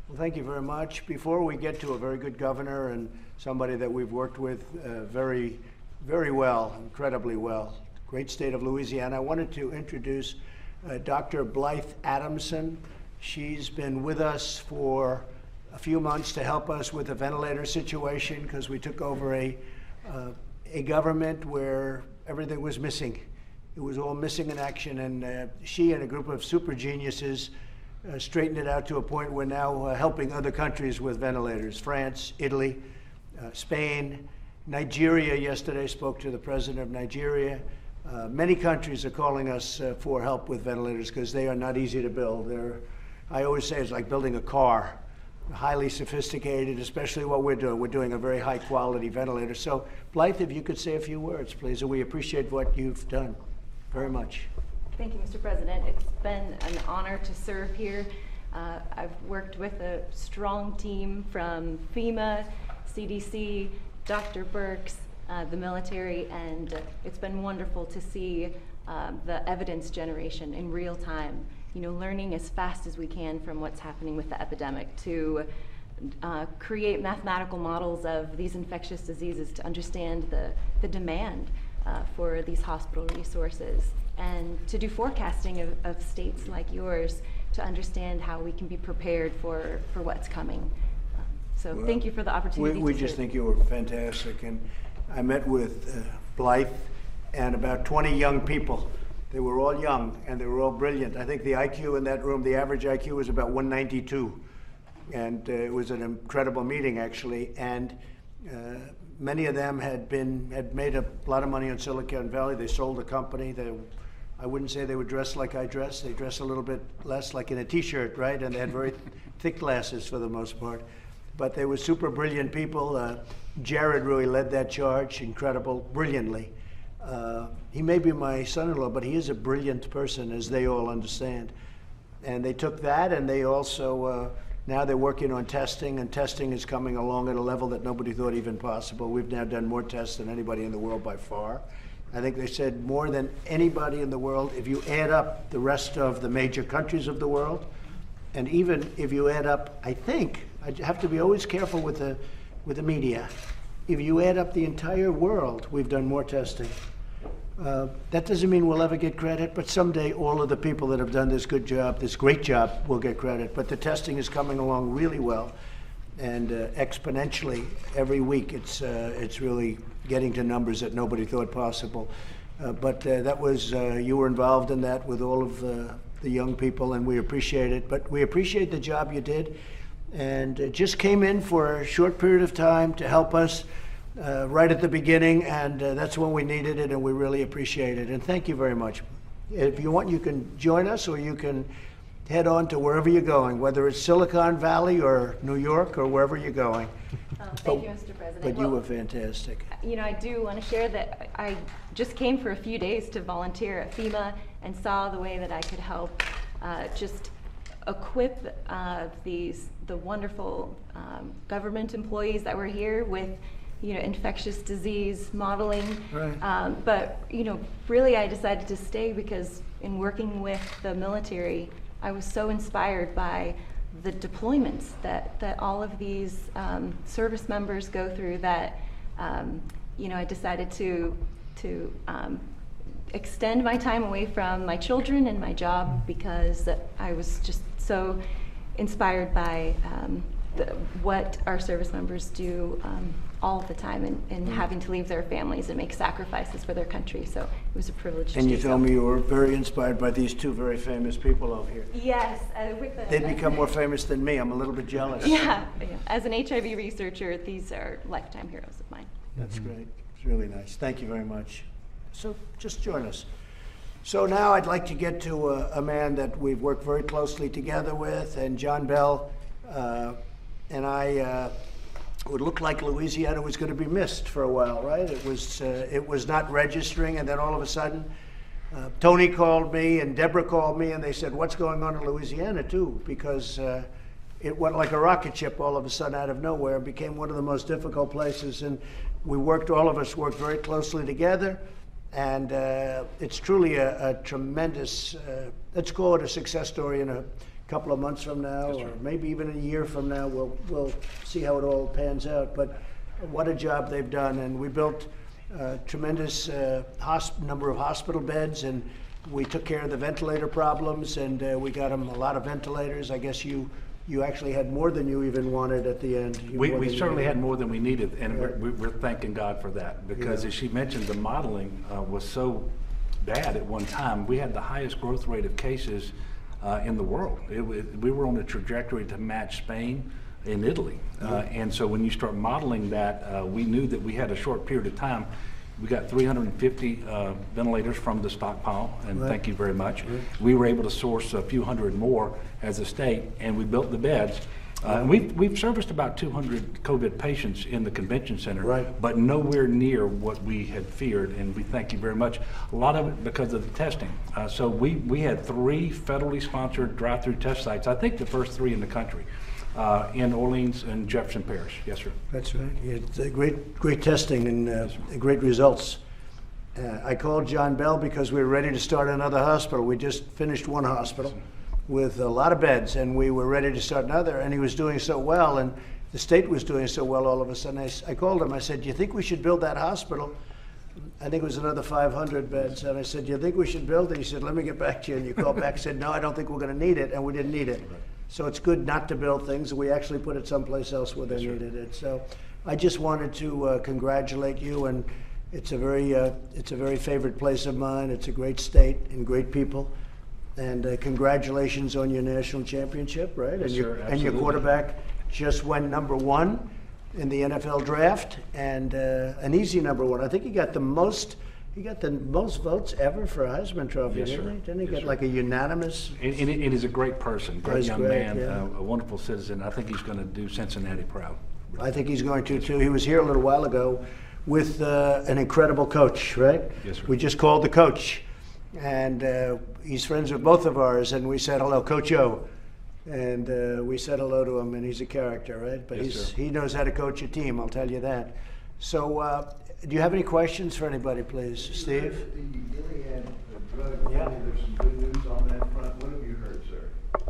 Well, thank you very much. Before we get to a very good governor and somebody that we've worked with very well, incredibly well, great state of Louisiana, I wanted to introduce Dr. Blythe Adamson. She's been with us for a few months to help us with the ventilator situation because we took over a government where everything was missing. It was all missing in action, and she and a group of super geniuses straightened it out to a point where now helping other countries with ventilators. France, Italy, Spain, Nigeria yesterday spoke to the president of Nigeria. Many countries are calling us for help with ventilators because they are not easy to build. I always say it's like building a car, highly sophisticated, especially what we're doing. We're doing a very high quality ventilator. So Blythe, if you could say a few words, please, and we appreciate what you've done very much. Thank you, Mr. President. It's been an honor to serve here. I've worked with a strong team from FEMA, CDC, Dr. Birx, the military, and it's been wonderful to see the evidence generation in real time, learning as fast as we can from what's happening with the epidemic to create mathematical models of these infectious diseases to understand the demand for these hospital resources, and to do forecasting of states like yours to understand how we can be prepared for what's coming. So well, thank you for the opportunity. We just think you were fantastic. And I met with Blythe and about 20 young people. They were all young and they were all brilliant. I think the IQ in that room, the average IQ was about 192. And it was an incredible meeting, actually. And many of them had made a lot of money in Silicon Valley. They sold a company. I wouldn't say they were dressed like I dress. They dress a little bit less like in a t-shirt, right? And they had very thick glasses for the most part. But they were super brilliant people. Jared really led that charge, incredible, brilliantly. He may be my son-in-law, but he is a brilliant person, as they all understand. And they took that, and they also, now they're working on testing, and testing is coming along at a level that nobody thought even possible. We've now done more tests than anybody in the world by far. I think they said more than anybody in the world. If you add up the rest of the major countries of the world, and even if you add up, I have to be always careful with the media. If you add up the entire world, we've done more testing. That doesn't mean we'll ever get credit, but someday all of the people that have done this good job, this great job, will get credit. But the testing is coming along really well, and exponentially every week. It's really getting to numbers that nobody thought possible. But that was you were involved in that with all of the young people, and we appreciate it. But we appreciate the job you did, and just came in for a short period of time to help us right at the beginning, and that's when we needed it, and we really appreciate it. And thank you very much. If you want, you can join us, or you can head on to wherever you're going, whether it's Silicon Valley or New York or wherever you're going. Thank you, Mr. President. But you were fantastic. I do want to share that I just came for a few days to volunteer at FEMA and saw the way that I could help just equip the wonderful government employees that were here with infectious disease modeling. Right. But really I decided to stay because in working with the military, I was so inspired by the deployments that all of these service members go through that I decided to extend my time away from my children and my job because I was just so inspired by what our service members do all the time, and having to leave their families and make sacrifices for their country. So it was a privilege to do so. And you told me you were very inspired by these two very famous people over here. Yes. They'd become more famous than me. I'm a little bit jealous. Yeah. As an HIV researcher, these are lifetime heroes of mine. That's great. It's really nice. Thank you very much. So just join us. So now I'd like to get to a man that we've worked very closely together with, and John Bell and I would look like Louisiana was going to be missed for a while, right? It was not registering, and then all of a sudden, Tony called me and Deborah called me, and they said, "What's going on in Louisiana too?" Because it went like a rocket ship all of a sudden out of nowhere. It became one of the most difficult places, and all of us worked very closely together, and it's truly a tremendous, let's call it a success story in a couple of months from now, That's or right. maybe even a year from now, we'll see how it all pans out. But what a job they've done, and we built a tremendous number of hospital beds, and we took care of the ventilator problems, and we got them a lot of ventilators. I guess you actually had more than you even wanted at the end. We certainly had more than we needed, and Yeah. we're thanking God for that, because Yeah. as she mentioned, the modeling was so bad at one time. We had the highest growth rate of cases in the world. We were on a trajectory to match Spain and Italy. And so when you start modeling that, we knew that we had a short period of time. We got 350 ventilators from the stockpile, and Right. thank you very much. We were able to source a few hundred more as a state, and we built the beds. We've serviced about 200 COVID patients in the convention center, Right. but nowhere near what we had feared, and we thank you very much. A lot of it because of the testing. So we had 3 federally sponsored drive-through test sites, I think the first 3 in the country, in Orleans and Jefferson Parish. Yes, sir. That's right. It's great testing and great results. I called John Bell because we were ready to start another hospital. We just finished one hospital with a lot of beds, and we were ready to start another, and he was doing so well, and the state was doing so well all of a sudden. I called him. I said, do you think we should build that hospital? I think it was another 500 beds. And I said, do you think we should build it? He said, let me get back to you. And you called back and said, no, I don't think we're going to need it. And we didn't need it. So it's good not to build things. We actually put it someplace else where they needed it. So I just wanted to congratulate you. And it's a very favorite place of mine. It's a great state and great people. And congratulations on your national championship, right? Yes, and, sir, your absolutely. quarterback just went #1 in the NFL draft, and an easy #1. I think he got the most votes ever for a Heisman Trophy, Yes, didn't sir. he? Didn't he Yes, get sir. like a unanimous? And he's a great person, great He's young great, man, yeah. a wonderful citizen. I think he's going to do Cincinnati proud. I think he's going to too. He was here a little while ago with an incredible coach, right? Yes, sir. We just called the coach, and he's friends with both of ours, and we said hello, Coach O. And we said hello to him, and he's a character, right? But Yes, sir. he knows how to coach a team, I'll tell you that. So do you have any questions for anybody, please? Steve? The Gilead drug, Yeah. there's some good news on that front. What have you heard, sir?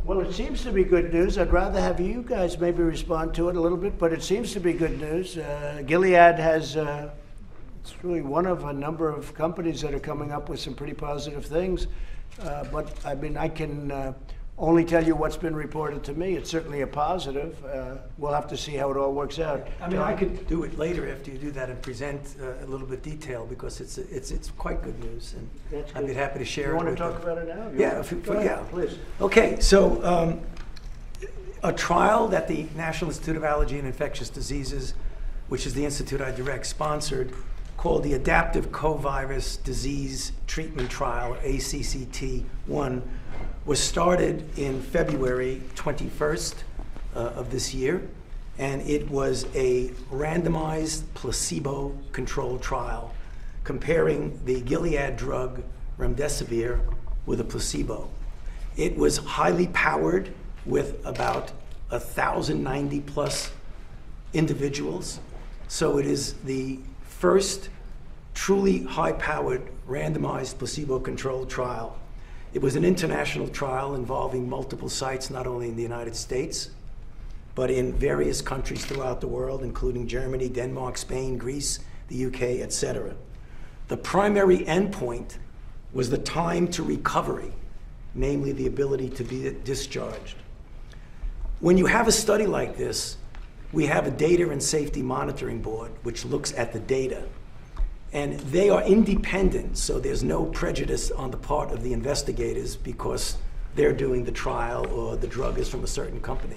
Well, it seems to be good news. I'd rather have you guys maybe respond to it a little bit, but it seems to be good news. Gilead has, it's really one of a number of companies that are coming up with some pretty positive things. But I mean, I can only tell you what's been reported to me. It's certainly a positive. We'll have to see how it all works out. I mean, I could do it later after you do that and present a little bit detail, because it's quite good news, and That's I'd be good. happy to share You it want to with talk you. about it now? Yeah, Go ahead, yeah. please. Okay, so a trial that the National Institute of Allergy and Infectious Diseases, which is the institute I direct, sponsored, called the Adaptive Covirus Disease Treatment Trial, or ACCT-1, was started in February 21st of this year, and it was a randomized placebo-controlled trial comparing the Gilead drug remdesivir with a placebo. It was highly powered with about 1,090 plus individuals, so it is the first truly high-powered randomized placebo-controlled trial. It was an international trial involving multiple sites, not only in the United States, but in various countries throughout the world, including Germany, Denmark, Spain, Greece, the UK, etc. The primary endpoint was the time to recovery, namely the ability to be discharged. When you have a study like this, we have a data and safety monitoring board which looks at the data. And they are independent, so there's no prejudice on the part of the investigators because they're doing the trial or the drug is from a certain company.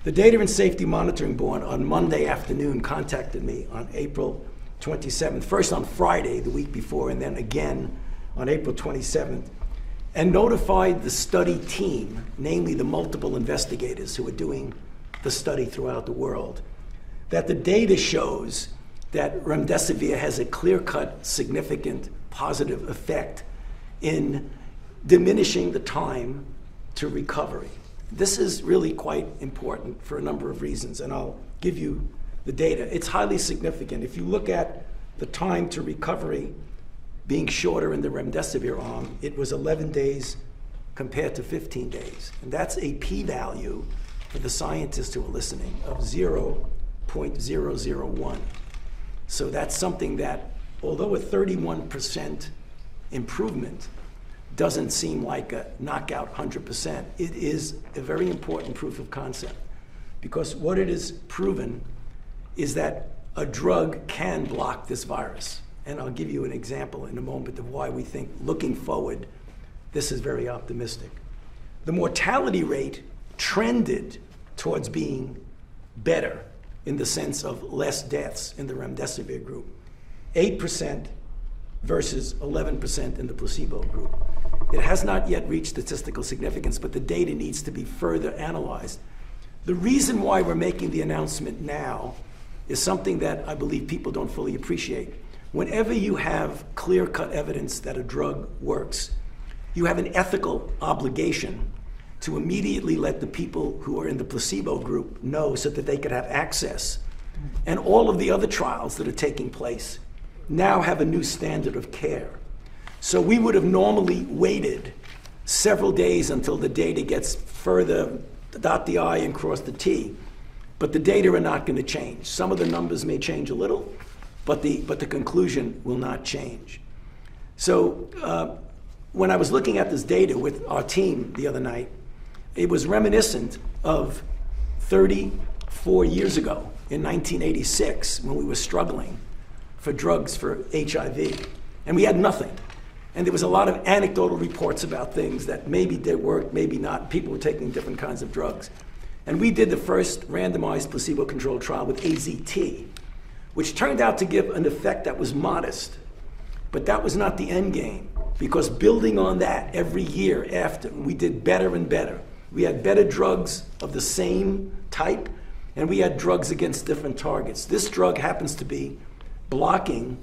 The Data and Safety Monitoring Board on Monday afternoon contacted me on April 27th, first on Friday the week before, and then again on April 27th, and notified the study team, namely the multiple investigators who are doing the study throughout the world, that the data shows that remdesivir has a clear-cut, significant, positive effect in diminishing the time to recovery. This is really quite important for a number of reasons, and I'll give you the data. It's highly significant. If you look at the time to recovery being shorter in the remdesivir arm, it was 11 days compared to 15 days. And that's a p-value for the scientists who are listening of 0.001. So that's something that, although a 31% improvement doesn't seem like a knockout 100%, it is a very important proof of concept. Because what it is proven is that a drug can block this virus. And I'll give you an example in a moment of why we think, looking forward, this is very optimistic. The mortality rate trended towards being better in the sense of less deaths in the remdesivir group. 8% versus 11% in the placebo group. It has not yet reached statistical significance, but the data needs to be further analyzed. The reason why we're making the announcement now is something that I believe people don't fully appreciate. Whenever you have clear-cut evidence that a drug works, you have an ethical obligation to immediately let the people who are in the placebo group know so that they could have access. And all of the other trials that are taking place now have a new standard of care. So we would have normally waited several days until the data gets further, dot the I and cross the T. But the data are not going to change. Some of the numbers may change a little, but the conclusion will not change. So when I was looking at this data with our team the other night, it was reminiscent of 34 years ago in 1986 when we were struggling for drugs for HIV. And we had nothing. And there was a lot of anecdotal reports about things that maybe they worked, maybe not. People were taking different kinds of drugs. And we did the first randomized placebo-controlled trial with AZT, which turned out to give an effect that was modest. But that was not the end game, because building on that every year after, we did better and better. We had better drugs of the same type, and we had drugs against different targets. This drug happens to be blocking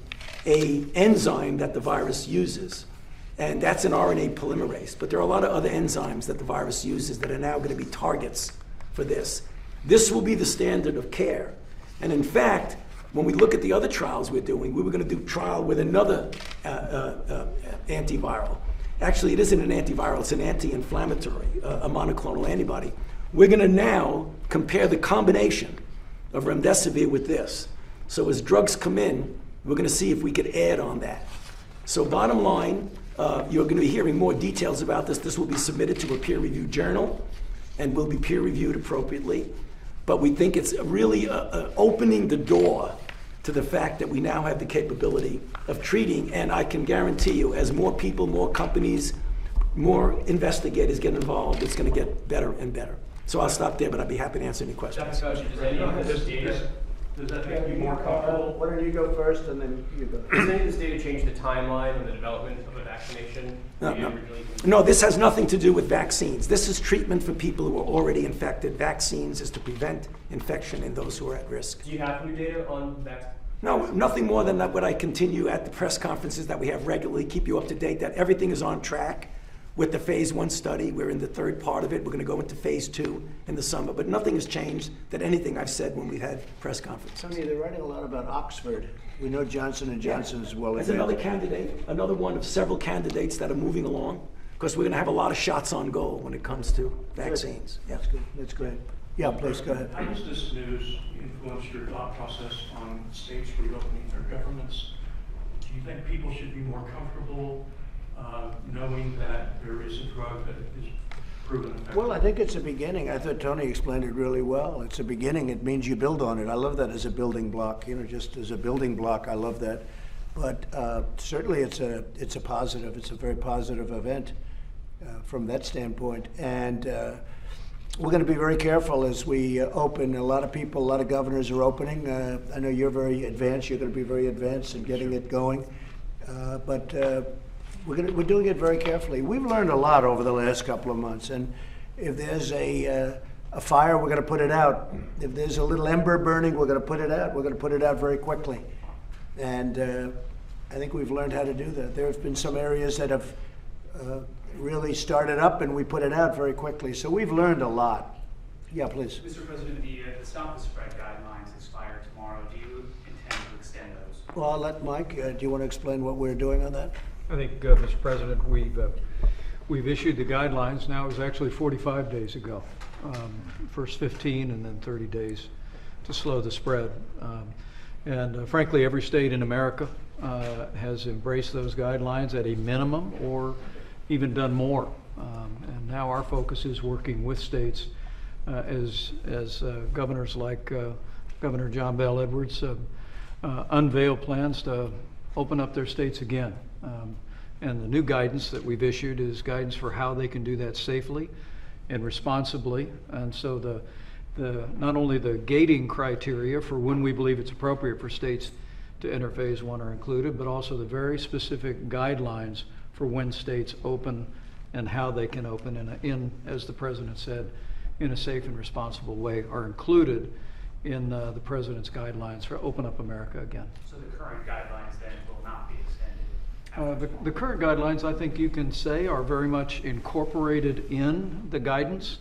an enzyme that the virus uses, and that's an RNA polymerase. But there are a lot of other enzymes that the virus uses that are now going to be targets for this. This will be the standard of care. And in fact, when we look at the other trials we're doing, we were going to do a trial with another antiviral. Actually, it isn't an antiviral, it's an anti-inflammatory, a monoclonal antibody. We're going to now compare the combination of remdesivir with this. So as drugs come in, we're going to see if we could add on that. So bottom line, you're going to be hearing more details about this. This will be submitted to a peer-reviewed journal and will be peer-reviewed appropriately. But we think it's really opening the door to the fact that we now have the capability of treating, and I can guarantee you, as more people, more companies, more investigators get involved, it's going to get better and better. So I'll stop there, but I'd be happy to answer any questions. Dr. Koch, does any of this data, does that make you more comfortable? Why don't you go first and then you go? Does any of this data change the timeline of the development of a vaccination? No, this has nothing to do with vaccines. This is treatment for people who are already infected. Vaccines is to prevent infection in those who are at risk. Do you have new data on vaccines? No, nothing more than that. What I continue at the press conferences that we have regularly, keep you up to date, that everything is on track with the phase 1 study. We're in the third part of it. We're going to go into phase 2 in the summer, but nothing has changed that anything I've said when we've had press conferences. Tony, they're writing a lot about Oxford. We know Johnson & Johnson as well. As another candidate, another one of several candidates that are moving along, because we're going to have a lot of shots on goal when it comes to vaccines. Yeah. That's good. That's great. Yeah, please go ahead. How does this news influence your thought process on states reopening their governments? Do you think people should be more comfortable knowing that there is a drug that is proven effective? Well, I think it's a beginning. I thought Tony explained it really well. It's a beginning. It means you build on it. I love that as a building block. You know, just as a building block, I love that. But certainly, it's a positive. It's a very positive event from that standpoint. And we're going to be very careful as we open. A lot of people, a lot of governors are opening. I know you're very advanced. You're going to be very advanced in getting it going. But we're doing it very carefully. We've learned a lot over the last couple of months. And if there's a fire, we're going to put it out. If there's a little ember burning, we're going to put it out. We're going to put it out very quickly. And I think we've learned how to do that. There have been some areas that have really started up, and we put it out very quickly. So we've learned a lot. Yeah, please. Mr. President, the Stop the Spread guidelines expire tomorrow. Do you intend to extend those? Well, I'll let Mike. Do you want to explain what we're doing on that? I think, Mr. President, we've issued the guidelines. Now it was actually 45 days ago. First 15 and then 30 days to slow the spread. Frankly, every state in America has embraced those guidelines at a minimum or even done more. And now our focus is working with states as governors like Governor John Bell Edwards unveil plans to open up their states again. And the new guidance that we've issued is guidance for how they can do that safely and responsibly. And so the not only the gating criteria for when we believe it's appropriate for states to enter phase 1 are included, but also the very specific guidelines for when states open and how they can open in, as the president said, in a safe and responsible way are included in the president's guidelines for Open Up America again. So the current guidelines then will not be extended? The current guidelines, I think you can say, are very much incorporated in the guidance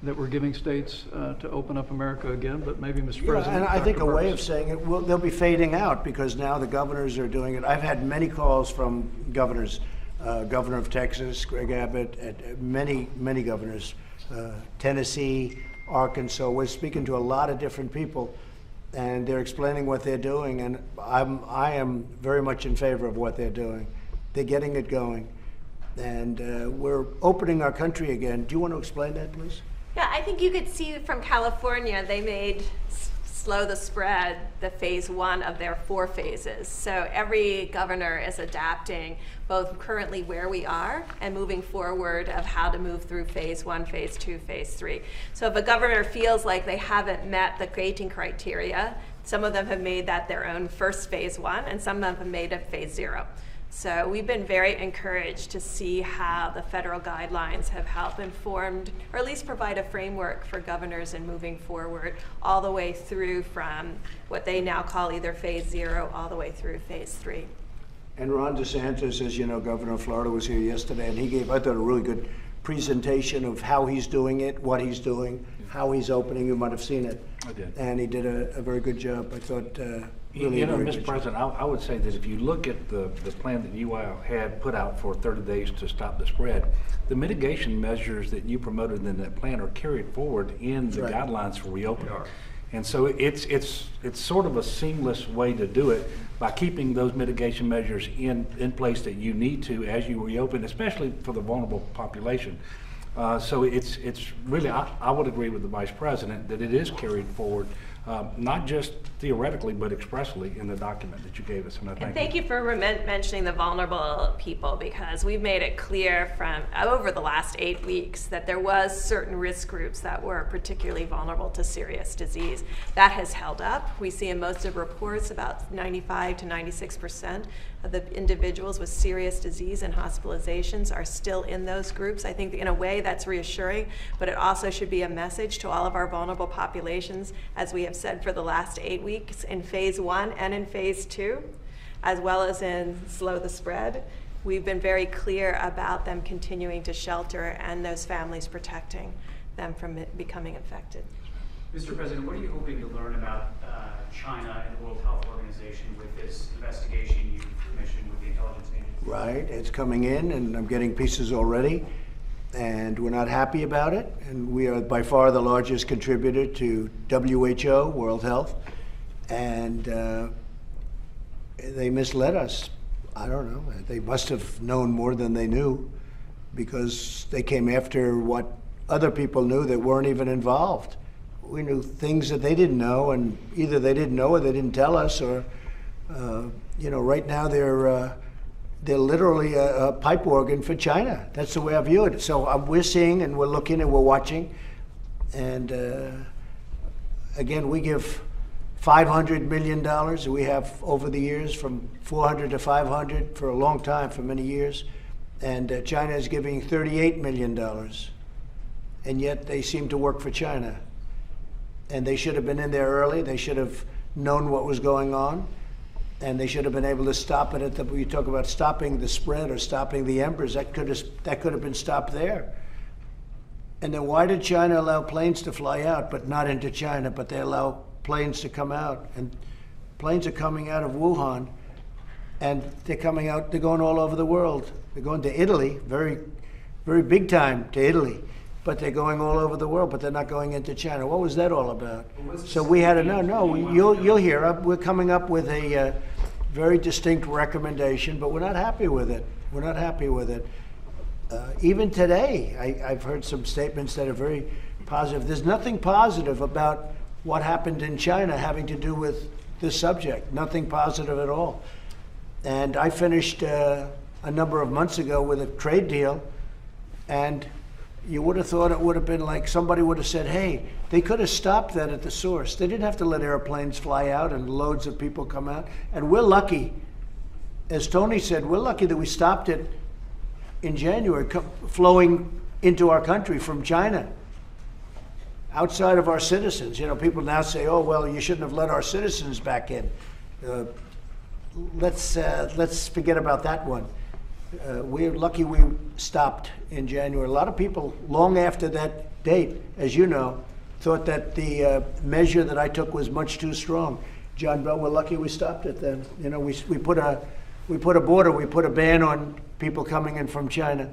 that we're giving states to open up America again, but maybe, Mr. President. And I think a Dr. way Burks. of saying it, they'll be fading out because now the governors are doing it. I've had many calls from governors, Governor of Texas, Greg Abbott, and many governors, Tennessee, Arkansas. We're speaking to a lot of different people, and they're explaining what they're doing, and I am very much in favor of what they're doing. They're getting it going, and we're opening our country again. Do you want to explain that, please? Yeah, I think you could see from California, they made slow the spread the phase 1 of their 4 phases. So every governor is adapting both currently where we are and moving forward of how to move through phase 1, phase 2, phase 3. So if a governor feels like they haven't met the gating criteria, some of them have made that their own first phase 1 and some of them have made it phase 0. So we've been very encouraged to see how the federal guidelines have helped informed, or at least provide a framework for governors in moving forward all the way through from what they now call either phase 0 all the way through phase 3. And Ron DeSantis, as you know, Governor of Florida, was here yesterday, and he gave, I thought, a really good presentation of how he's doing it, what he's doing, how he's opening. You might have seen it. I did. And he did a very good job. I thought, really You know, very Mr. good President, I would say that if you look at the plan that you had put out for 30 days to stop the spread, the mitigation measures that you promoted in that plan are carried forward in the Right. guidelines for reopening. And so it's sort of a seamless way to do it by keeping those mitigation measures in place that you need to as you reopen, especially for the vulnerable population. So it's really, I would agree with the Vice President that it is carried forward, not just theoretically, but expressly in the document that you gave us. And I Thank you for mentioning the vulnerable people, because we've made it clear from over the last 8 weeks that there was certain risk groups that were particularly vulnerable to serious disease. That has held up. We see in most of reports about 95 to 96% of the individuals with serious disease and hospitalizations are still in those groups. I think in a way that's reassuring, but it also should be a message to all of our vulnerable populations, as we have said for the last 8 weeks in phase 1 and in phase 2, as well as in slow the spread. We've been very clear about them continuing to shelter and those families protecting them from becoming infected. Mr. President, what are you hoping to learn about China and the World Health Organization with this investigation you commissioned with the intelligence agency? Right, it's coming in, and I'm getting pieces already, and we're not happy about it. And we are by far the largest contributor to WHO, World Health, and they misled us. I don't know. They must have known more than they knew, because they came after what other people knew that weren't even involved. We knew things that they didn't know, and either they didn't know or they didn't tell us, or you know, right now they're literally a pipe organ for China. That's the way I view it. So we're seeing, and we're looking, and we're watching, and again, we give $500 million. We have over the years from 400 to 500 for a long time, for many years, and China is giving $38 million, and yet they seem to work for China. And they should have been in there early. They should have known what was going on, and they should have been able to stop it at you talk about stopping the spread or stopping the embers. That could have been stopped there. And then why did China allow planes to fly out, but not into China, but they allow planes to come out? And planes are coming out of Wuhan, and they're coming out. They're going all over the world. They're going to Italy, very very big time to Italy, but they're going all over the world, but they're not going into China. What was that all about? So we had to you'll hear. We're coming up with a very distinct recommendation, but we're not happy with it. We're not happy with it. Even today, I've heard some statements that are very positive. There's nothing positive about what happened in China having to do with this subject. Nothing positive at all. And I finished a number of months ago with a trade deal, and you would have thought it would have been like somebody would have said, hey, they could have stopped that at the source. They didn't have to let airplanes fly out and loads of people come out. And we're lucky, as Tony said, we're lucky that we stopped it in January, flowing into our country from China, outside of our citizens. You know, people now say, oh, well, you shouldn't have let our citizens back in. Let's forget about that one. We're lucky we stopped in January. A lot of people, long after that date, as you know, thought that the measure that I took was much too strong. John Bell, we're lucky we stopped it then. You know, we put a border, we put a ban on people coming in from China.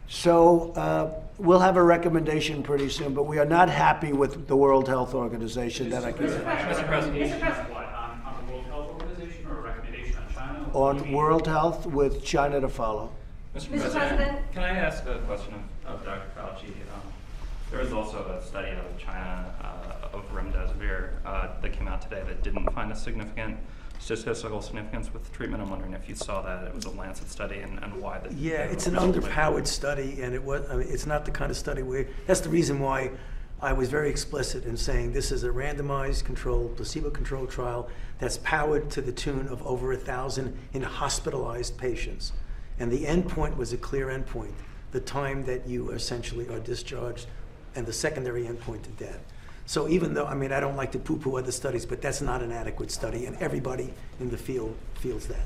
So we'll have a recommendation pretty soon, but we are not happy with the World Health Organization. That I can say. Mr. President, what, on the World Health Organization or a recommendation on China? On World Health with China to follow. Mr. President, can I ask a question of Dr. Fauci? There was also a study out of China of remdesivir that came out today that didn't find a significant statistical significance with treatment. I'm wondering if you saw that. It was a Lancet study, and why that. Yeah, it's an underpowered study, and it's not the kind of study where, that's the reason why I was very explicit in saying this is a randomized controlled, placebo-controlled trial that's powered to the tune of over 1,000 in hospitalized patients. And the endpoint was a clear endpoint, the time that you essentially are discharged, and the secondary endpoint to death. So even though, I mean, I don't like to poo-poo other studies, but that's not an adequate study, and everybody in the field feels that.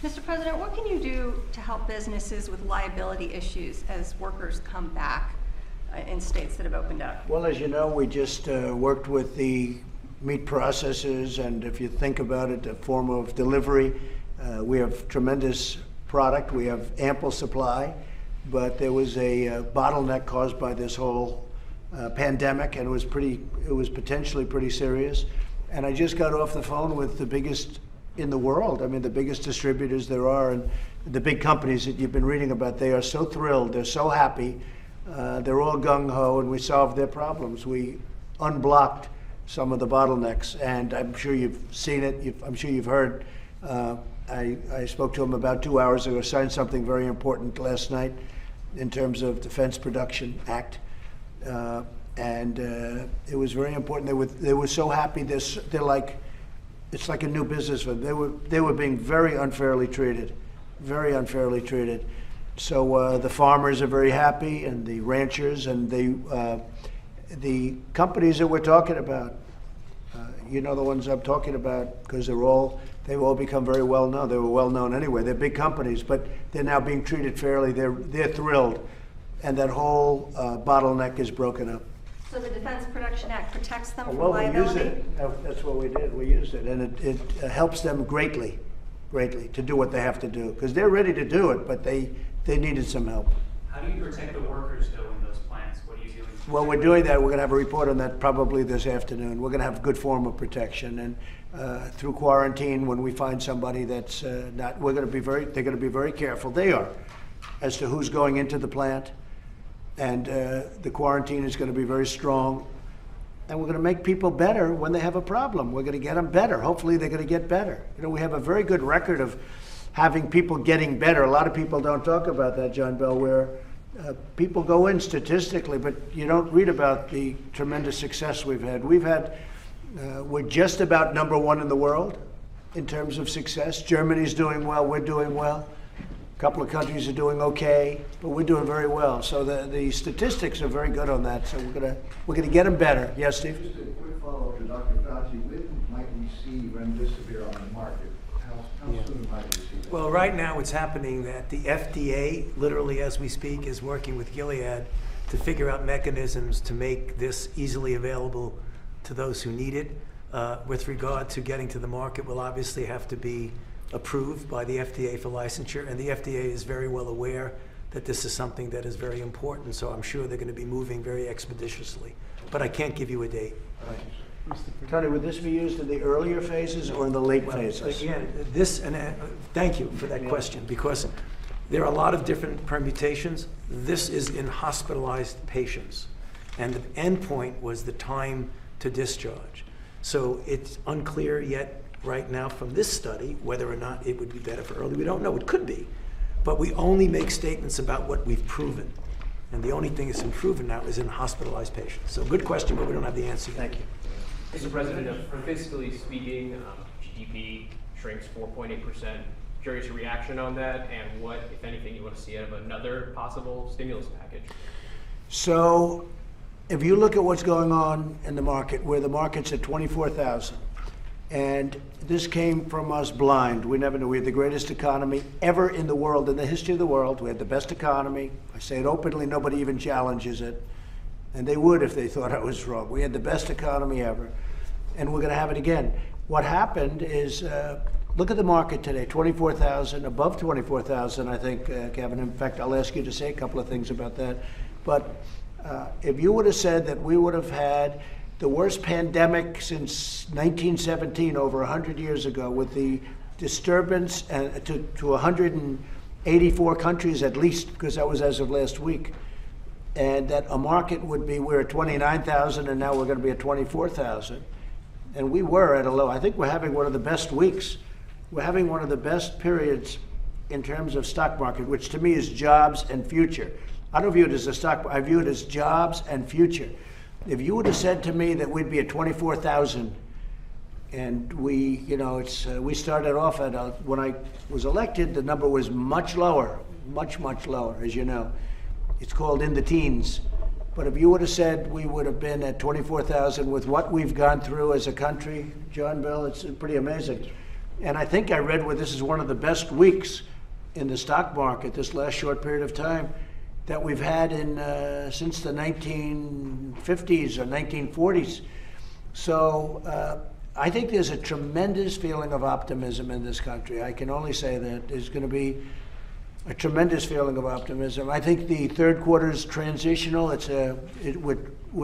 Mr. President, what can you do to help businesses with liability issues as workers come back in states that have opened up? Well, as you know, we just worked with the meat processors, and if you think about it, a form of delivery, we have tremendous product, we have ample supply, but there was a bottleneck caused by this whole pandemic, and it was potentially pretty serious. And I just got off the phone with the biggest in the world. I mean, the biggest distributors there are, and the big companies that you've been reading about. They are so thrilled, they're so happy, they're all gung-ho, and we solved their problems. We unblocked some of the bottlenecks, and I'm sure you've seen it, I'm sure you've heard. I spoke to him about 2 hours ago, signed something very important last night in terms of Defense Production Act. And it was very important. They were so happy. They're like, it's like a new business for them. They were being very unfairly treated, very unfairly treated. So the farmers are very happy, and the ranchers, and the companies that we're talking about. You know the ones I'm talking about, because they've all become very well known. They were well known anyway. They're big companies, but they're now being treated fairly. They're thrilled, and that whole bottleneck is broken up. So the Defense Production Act protects them from Well, liability? we used it. That's what we did. We used it, and it helps them greatly to do what they have to do, because they're ready to do it, but they needed some help. How do you protect the workers, though, in those plants? What are you doing? Well, we're doing that. We're going to have a report on that probably this afternoon. We're going to have a good form of protection, and through quarantine, when we find somebody that's not, they're going to be very careful. They are, as to who's going into the plant, and the quarantine is going to be very strong. And we're going to make people better when they have a problem. We're going to get them better. Hopefully, they're going to get better. You know, we have a very good record of having people getting better. A lot of people don't talk about that, John Bell, where people go in statistically, but you don't read about the tremendous success we've had. We're just about #1 in the world in terms of success. Germany's doing well. We're doing well. A couple of countries are doing okay, but we're doing very well. So the statistics are very good on that. So we're gonna get them better. Yes, Steve? Just a quick follow-up to Dr. Fauci. When might we see remdesivir on the market? How soon might we see that? Well, right now it's happening that the FDA, literally as we speak, is working with Gilead to figure out mechanisms to make this easily available to those who need it. With regard to getting to the market, we'll obviously have to be approved by the FDA for licensure, and the FDA is very well aware that this is something that is very important, so I'm sure they're going to be moving very expeditiously. But I can't give you a date. Tony, would this be used in the earlier phases or in the late Well, phases? again, this, and thank you for that question, because there are a lot of different permutations. This is in hospitalized patients, and the endpoint was the time to discharge. So it's unclear yet right now from this study whether or not it would be better for early. We don't know. It could be. But we only make statements about what we've proven. And the only thing that's been proven now is in hospitalized patients. So good question, but we don't have the answer yet. Thank you. Mr. President, fiscally speaking, GDP shrinks 4.8%. Curious your reaction on that, and what, if anything, you want to see out of another possible stimulus package? So if you look at what's going on in the market, where the market's at 24,000, and this came from us blind. We never knew. We had the greatest economy ever in the world, in the history of the world. We had the best economy. I say it openly, nobody even challenges it. And they would if they thought I was wrong. We had the best economy ever, and we're going to have it again. What happened is, look at the market today, 24,000, above 24,000, I think, Kevin. In fact, I'll ask you to say a couple of things about that. But if you would have said that we would have had the worst pandemic since 1917, over 100 years ago, with the disturbance to 184 countries at least, because that was as of last week, and that a market would be, we're at 29,000 and now we're going to be at 24,000. And we were at a low. I think we're having one of the best weeks. We're having one of the best periods in terms of stock market, which to me is jobs and future. I don't view it as a stock, I view it as jobs and future. If you would have said to me that we'd be at 24,000, and we, you know, we started off at, when I was elected, the number was much lower, much lower, as you know. It's called in the teens. But if you would have said we would have been at 24,000 with what we've gone through as a country, John Bell, it's pretty amazing. And I think I read where this is one of the best weeks in the stock market, this last short period of time, that we've had in since the 1950s or 1940s. So I think there's a tremendous feeling of optimism in this country. I can only say that there's going to be a tremendous feeling of optimism. I think the third quarter is transitional. We're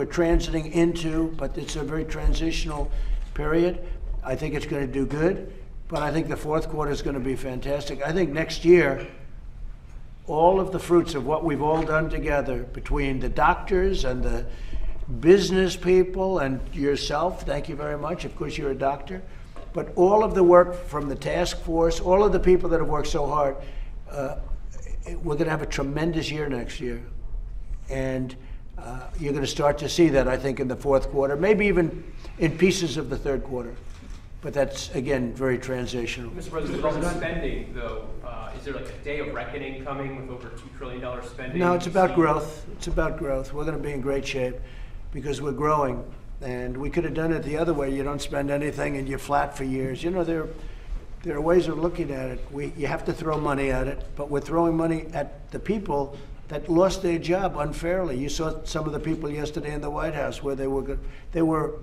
transiting into, but it's a very transitional period. I think it's going to do good, but I think the fourth quarter is going to be fantastic. I think next year, all of the fruits of what we've all done together, between the doctors and the business people and yourself, thank you very much, of course you're a doctor, but all of the work from the task force, all of the people that have worked so hard, we're going to have a tremendous year next year. And you're going to start to see that, I think, in the fourth quarter, maybe even in pieces of the third quarter. But that's, again, very transitional. Mr. President, with all the spending, though, is there like a day of reckoning coming with over $2 trillion spending? No, it's about growth. It's about growth. We're going to be in great shape because we're growing. And we could have done it the other way. You don't spend anything and you're flat for years. You know, there are ways of looking at it. You have to throw money at it, but we're throwing money at the people that lost their job unfairly. You saw some of the people yesterday in the White House where they were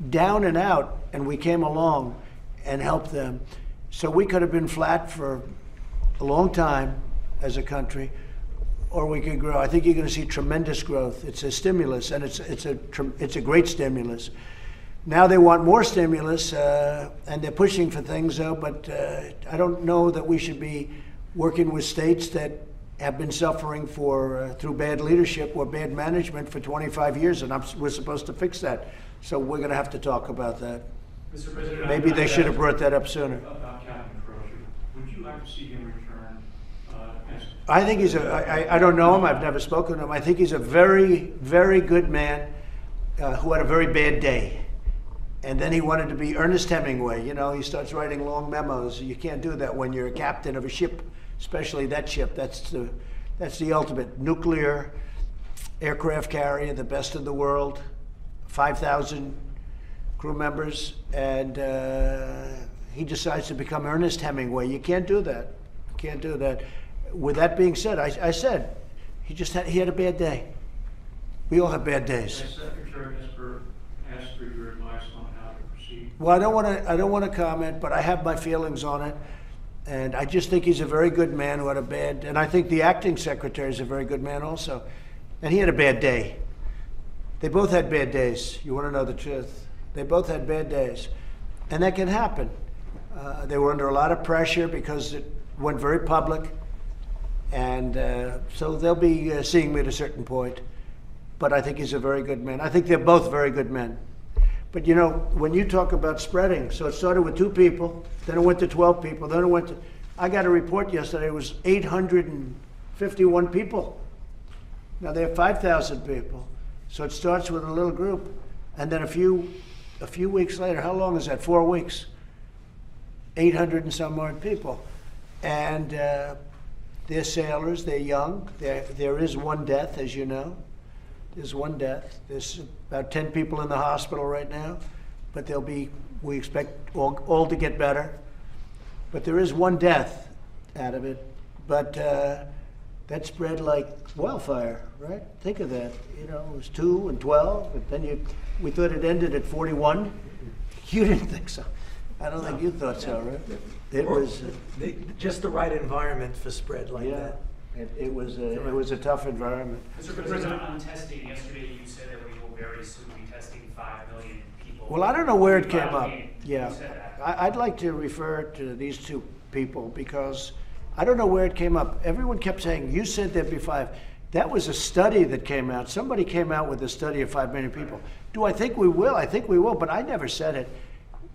down and out, and we came along and helped them. So we could have been flat for a long time as a country, or we could grow. I think you're going to see tremendous growth. It's a stimulus, and it's a great stimulus. Now they want more stimulus, and they're pushing for things, though, but I don't know that we should be working with states that have been suffering through bad leadership or bad management for 25 years, and we're supposed to fix that. So we're going to have to talk about that. Mr. President, maybe they should have brought that up sooner. About Captain Crozier, would you like to see him return? I think he's I don't know him. I've never spoken to him. I think he's a very, very good man who had a very bad day. And then he wanted to be Ernest Hemingway. You know, he starts writing long memos. You can't do that when you're a captain of a ship, especially that ship. That's the ultimate nuclear aircraft carrier, the best in the world, 5,000 crew members, and he decides to become Ernest Hemingway. You can't do that. You can't do that. With that being said, I said he had a bad day. We all have bad days. Secretary Esper asked for your advice on how to proceed. Well, I don't want to comment, but I have my feelings on it. And I just think he's a very good man who had a bad, and I think the acting secretary is a very good man also. And he had a bad day. They both had bad days. You want to know the truth? They both had bad days. And that can happen. They were under a lot of pressure because it went very public. And so they'll be seeing me at a certain point. But I think he's a very good man. I think they're both very good men. But you know, when you talk about spreading, so it started with 2 people, then it went to 12 people, then it went to, I got a report yesterday, it was 851 people. Now they have 5,000 people. So it starts with a little group. And then a few weeks later, how long is that? 4 weeks. 800 and some odd people. And they're sailors, they're young. There is 1 death, as you know. There's 1 death. There's about 10 people in the hospital right now, but we expect all to get better. But there is 1 death out of it. But that spread like wildfire, right? Think of that. You know, it was 2 and 12, but then we thought it ended at 41. You didn't think so. I don't think you thought so, right? It was just the right environment for spread like that. It was a tough environment. Mr. President, on testing, yesterday you said that we will very soon be testing 5 million people. Well, I don't know where it came up. Yeah. I'd like to refer to these 2 people because I don't know where it came up. Everyone kept saying, you said there'd be 5. That was a study that came out. Somebody came out with a study of 5 million people. Do I think we will? I think we will, but I never said it.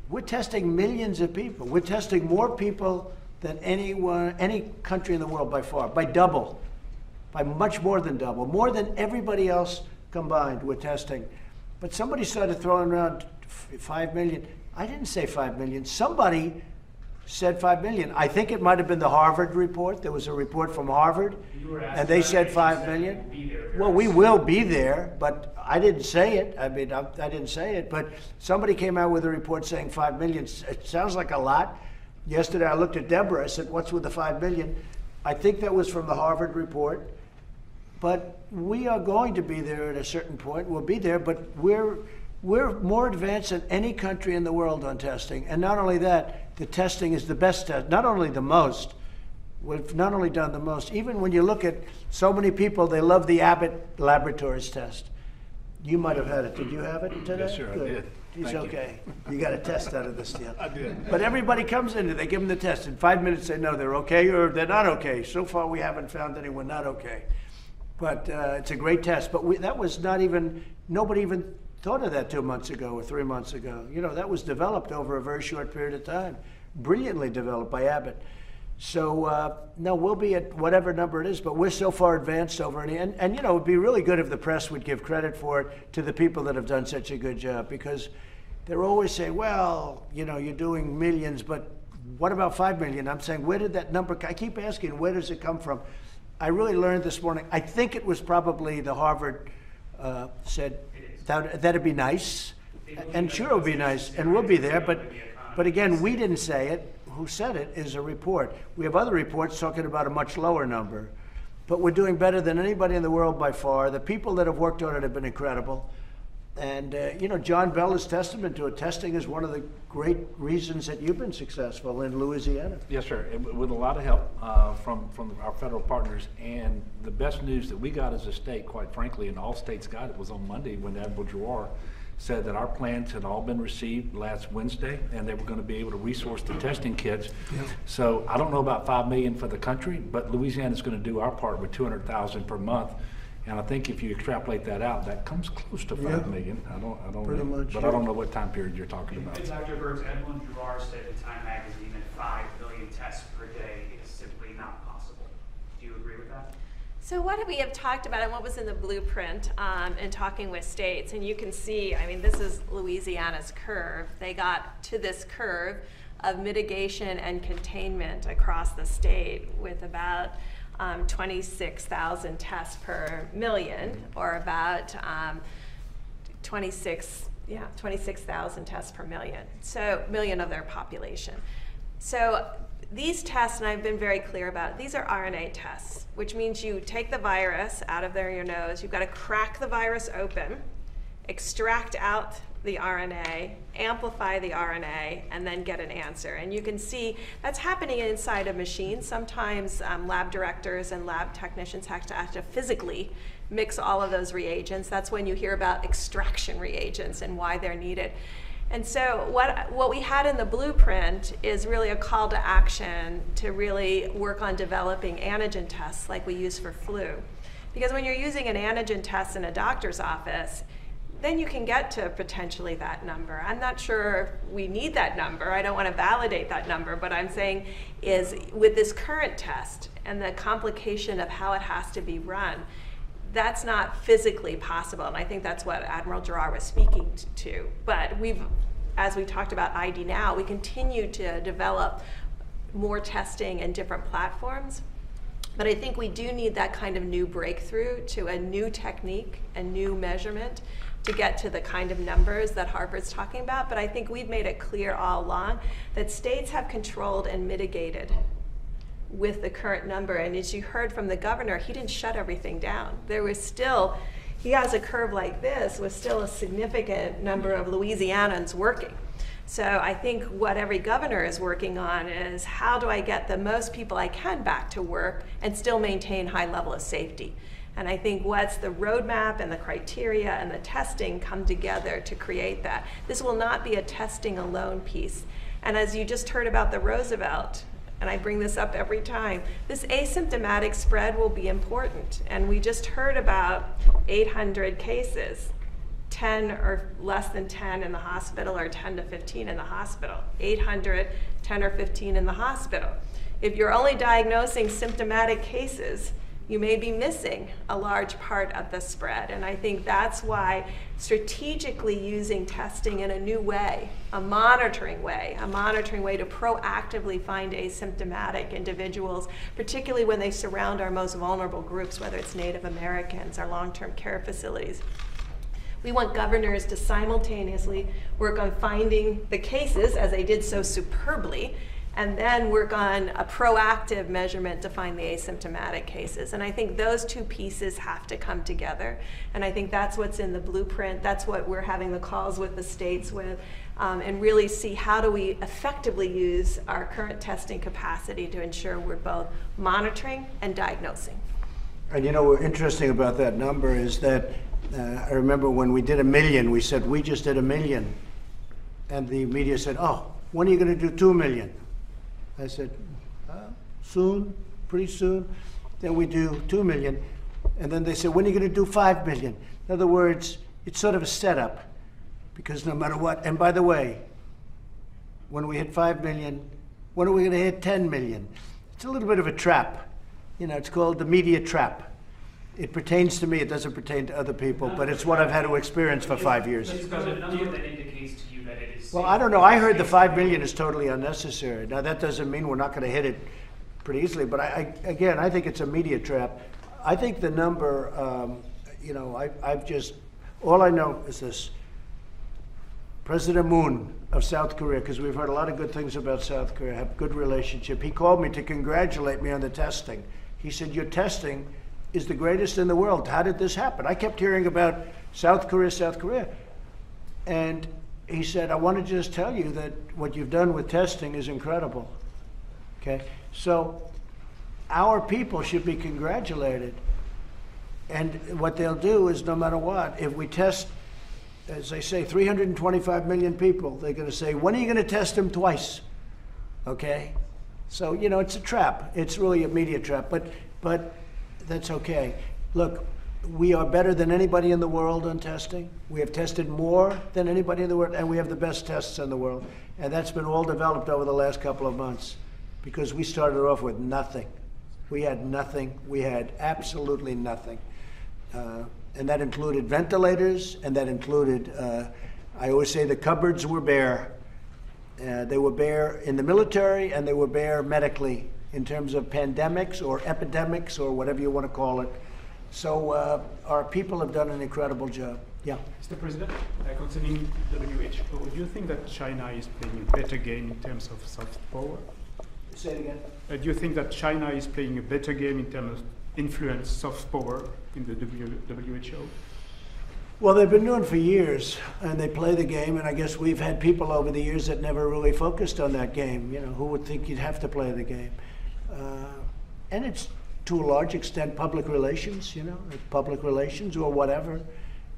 We're testing millions of people. We're testing more people than any country in the world by far, by double, by much more than double, more than everybody else combined we're testing. But somebody started throwing around 5 million. I didn't say 5 million. Somebody said 5 million. I think it might have been the Harvard report. There was a report from Harvard, and they said 5 million. Well, we will be there, but I didn't say it. I mean, I didn't say it, but somebody came out with a report saying 5 million. It sounds like a lot. Yesterday, I looked at Deborah. I said, what's with the 5 million? I think that was from the Harvard report. But we are going to be there at a certain point. We'll be there, but we're more advanced than any country in the world on testing. And not only that, the testing is the best test, not only the most. We've not only done the most, even when you look at so many people, they love the Abbott Laboratories test. You might have had it. Did you have it today? Yes, sir, Good. I did. He's Thank okay. You got a test out of this deal. I did. But everybody comes in and they give them the test. In 5 minutes, they know they're okay or they're not okay. So far, we haven't found anyone not okay. But it's a great test. But that was not even, nobody even thought of that 2 months ago or 3 months ago. You know, that was developed over a very short period of time. Brilliantly developed by Abbott. So, no, we'll be at whatever number it is, but we're so far advanced over it. And you know, it would be really good if the press would give credit for it to the people that have done such a good job, because they're always saying, well, you know, you're doing millions, but what about 5 million? I'm saying, where did that number, I keep asking, where does it come from? I really learned this morning, I think it was probably the Harvard said that'd be nice, and sure it would be nice, and we'll be there, but again, we didn't say it. Who said it is a report. We have other reports talking about a much lower number, but we're doing better than anybody in the world by far. The people that have worked on it have been incredible. And, you know, John Bell is testament to it. Testing is one of the great reasons that you've been successful in Louisiana. Yes, sir, with a lot of help from our federal partners. And the best news that we got as a state, quite frankly, and all states got it, was on Monday when Admiral Giroir said that our plans had all been received last Wednesday, and they were going to be able to resource the testing kits. Yeah. So I don't know about 5 million for the country, but Louisiana is going to do our part with 200,000 per month. And I think if you extrapolate that out, that comes close to 5 million. I don't Pretty know, much, but yeah. I don't know what time period you're talking about. Dr. Bergs, Admiral Giroir said in Time Magazine that 5 million tests per day is simply not possible. Do you agree with that? So what we have talked about and what was in the blueprint in talking with states, and you can see, I mean, this is Louisiana's curve. They got to this curve of mitigation and containment across the state with about 26,000 tests per million, or about 26,000 tests per million. So million of their population. So these tests, and I've been very clear about it, these are RNA tests, which means you take the virus out of your nose, you've got to crack the virus open, extract out the RNA, amplify the RNA, and then get an answer. And you can see that's happening inside a machine. Sometimes lab directors and lab technicians have to physically mix all of those reagents. That's when you hear about extraction reagents and why they're needed. And so what we had in the blueprint is really a call to action to really work on developing antigen tests like we use for flu. Because when you're using an antigen test in a doctor's office, then you can get to potentially that number. I'm not sure we need that number. I don't want to validate that number, but I'm saying is with this current test and the complication of how it has to be run, that's not physically possible, and I think that's what Admiral Giroir was speaking to. But as we talked about ID Now, we continue to develop more testing and different platforms. But I think we do need that kind of new breakthrough to a new technique, a new measurement to get to the kind of numbers that Harvard's talking about. But I think we've made it clear all along that states have controlled and mitigated with the current number. And as you heard from the governor, he didn't shut everything down. There was still, he has a curve like this, with still a significant number of Louisianans working. So I think what every governor is working on is how do I get the most people I can back to work and still maintain high level of safety. And I think what's the roadmap and the criteria and the testing come together to create that. This will not be a testing alone piece. And as you just heard about the Roosevelt, and I bring this up every time, this asymptomatic spread will be important. And we just heard about 800 cases, 10 or less than 10 in the hospital, or 10 to 15 in the hospital. 800, 10 or 15 in the hospital. If you're only diagnosing symptomatic cases, you may be missing a large part of the spread. And I think that's why strategically using testing in a new way, a monitoring way to proactively find asymptomatic individuals, particularly when they surround our most vulnerable groups, whether it's Native Americans, our long-term care facilities. We want governors to simultaneously work on finding the cases, as they did so superbly, and then work on a proactive measurement to find the asymptomatic cases. And I think those two pieces have to come together. And I think that's what's in the blueprint. That's what we're having the calls with the states with, and really see how do we effectively use our current testing capacity to ensure we're both monitoring and diagnosing. And you know what's interesting about that number is that I remember when we did 1 million, we said, we just did 1 million. And the media said, oh, when are you going to do 2 million? I said, soon, pretty soon. Then we do 2 million. And then they said, when are you going to do 5 million? In other words, it's sort of a setup, because no matter what, and by the way, when we hit 5 million, when are we going to hit 10 million? It's a little bit of a trap. You know, it's called the media trap. It pertains to me, it doesn't pertain to other people, but it's what I've had to experience for 5 years. Is there a number that indicates to you that it is? Well, I don't know. I heard the 5 million is totally unnecessary. Now, that doesn't mean we're not going to hit it pretty easily, but again, I think it's a media trap. I think the number, all I know is this. President Moon of South Korea, because we've heard a lot of good things about South Korea, have good relationship. He called me to congratulate me on the testing. He said, your testing is the greatest in the world. How did this happen? I kept hearing about South Korea. And he said, I want to just tell you that what you've done with testing is incredible. Okay? So our people should be congratulated. And what they'll do is, no matter what, if we test, as they say, 325 million people, they're going to say, when are you going to test them twice? Okay? So, you know, it's a trap. It's really a media trap. But that's okay. Look, we are better than anybody in the world on testing. We have tested more than anybody in the world, and we have the best tests in the world. And that's been all developed over the last couple of months, because we started off with nothing. We had nothing. We had absolutely nothing. And that included ventilators, and that included, I always say the cupboards were bare. They were bare in the military, and they were bare medically, in terms of pandemics or epidemics or whatever you want to call it. So our people have done an incredible job. Yeah. Mr. President, concerning WHO, do you think that China is playing a better game in terms of soft power? Say it again. Do you think that China is playing a better game in terms of influence, soft power in the WHO? Well, they've been doing it for years, and they play the game, and I guess we've had people over the years that never really focused on that game. You know, who would think you'd have to play the game? And it's, to a large extent, public relations, you know, public relations or whatever.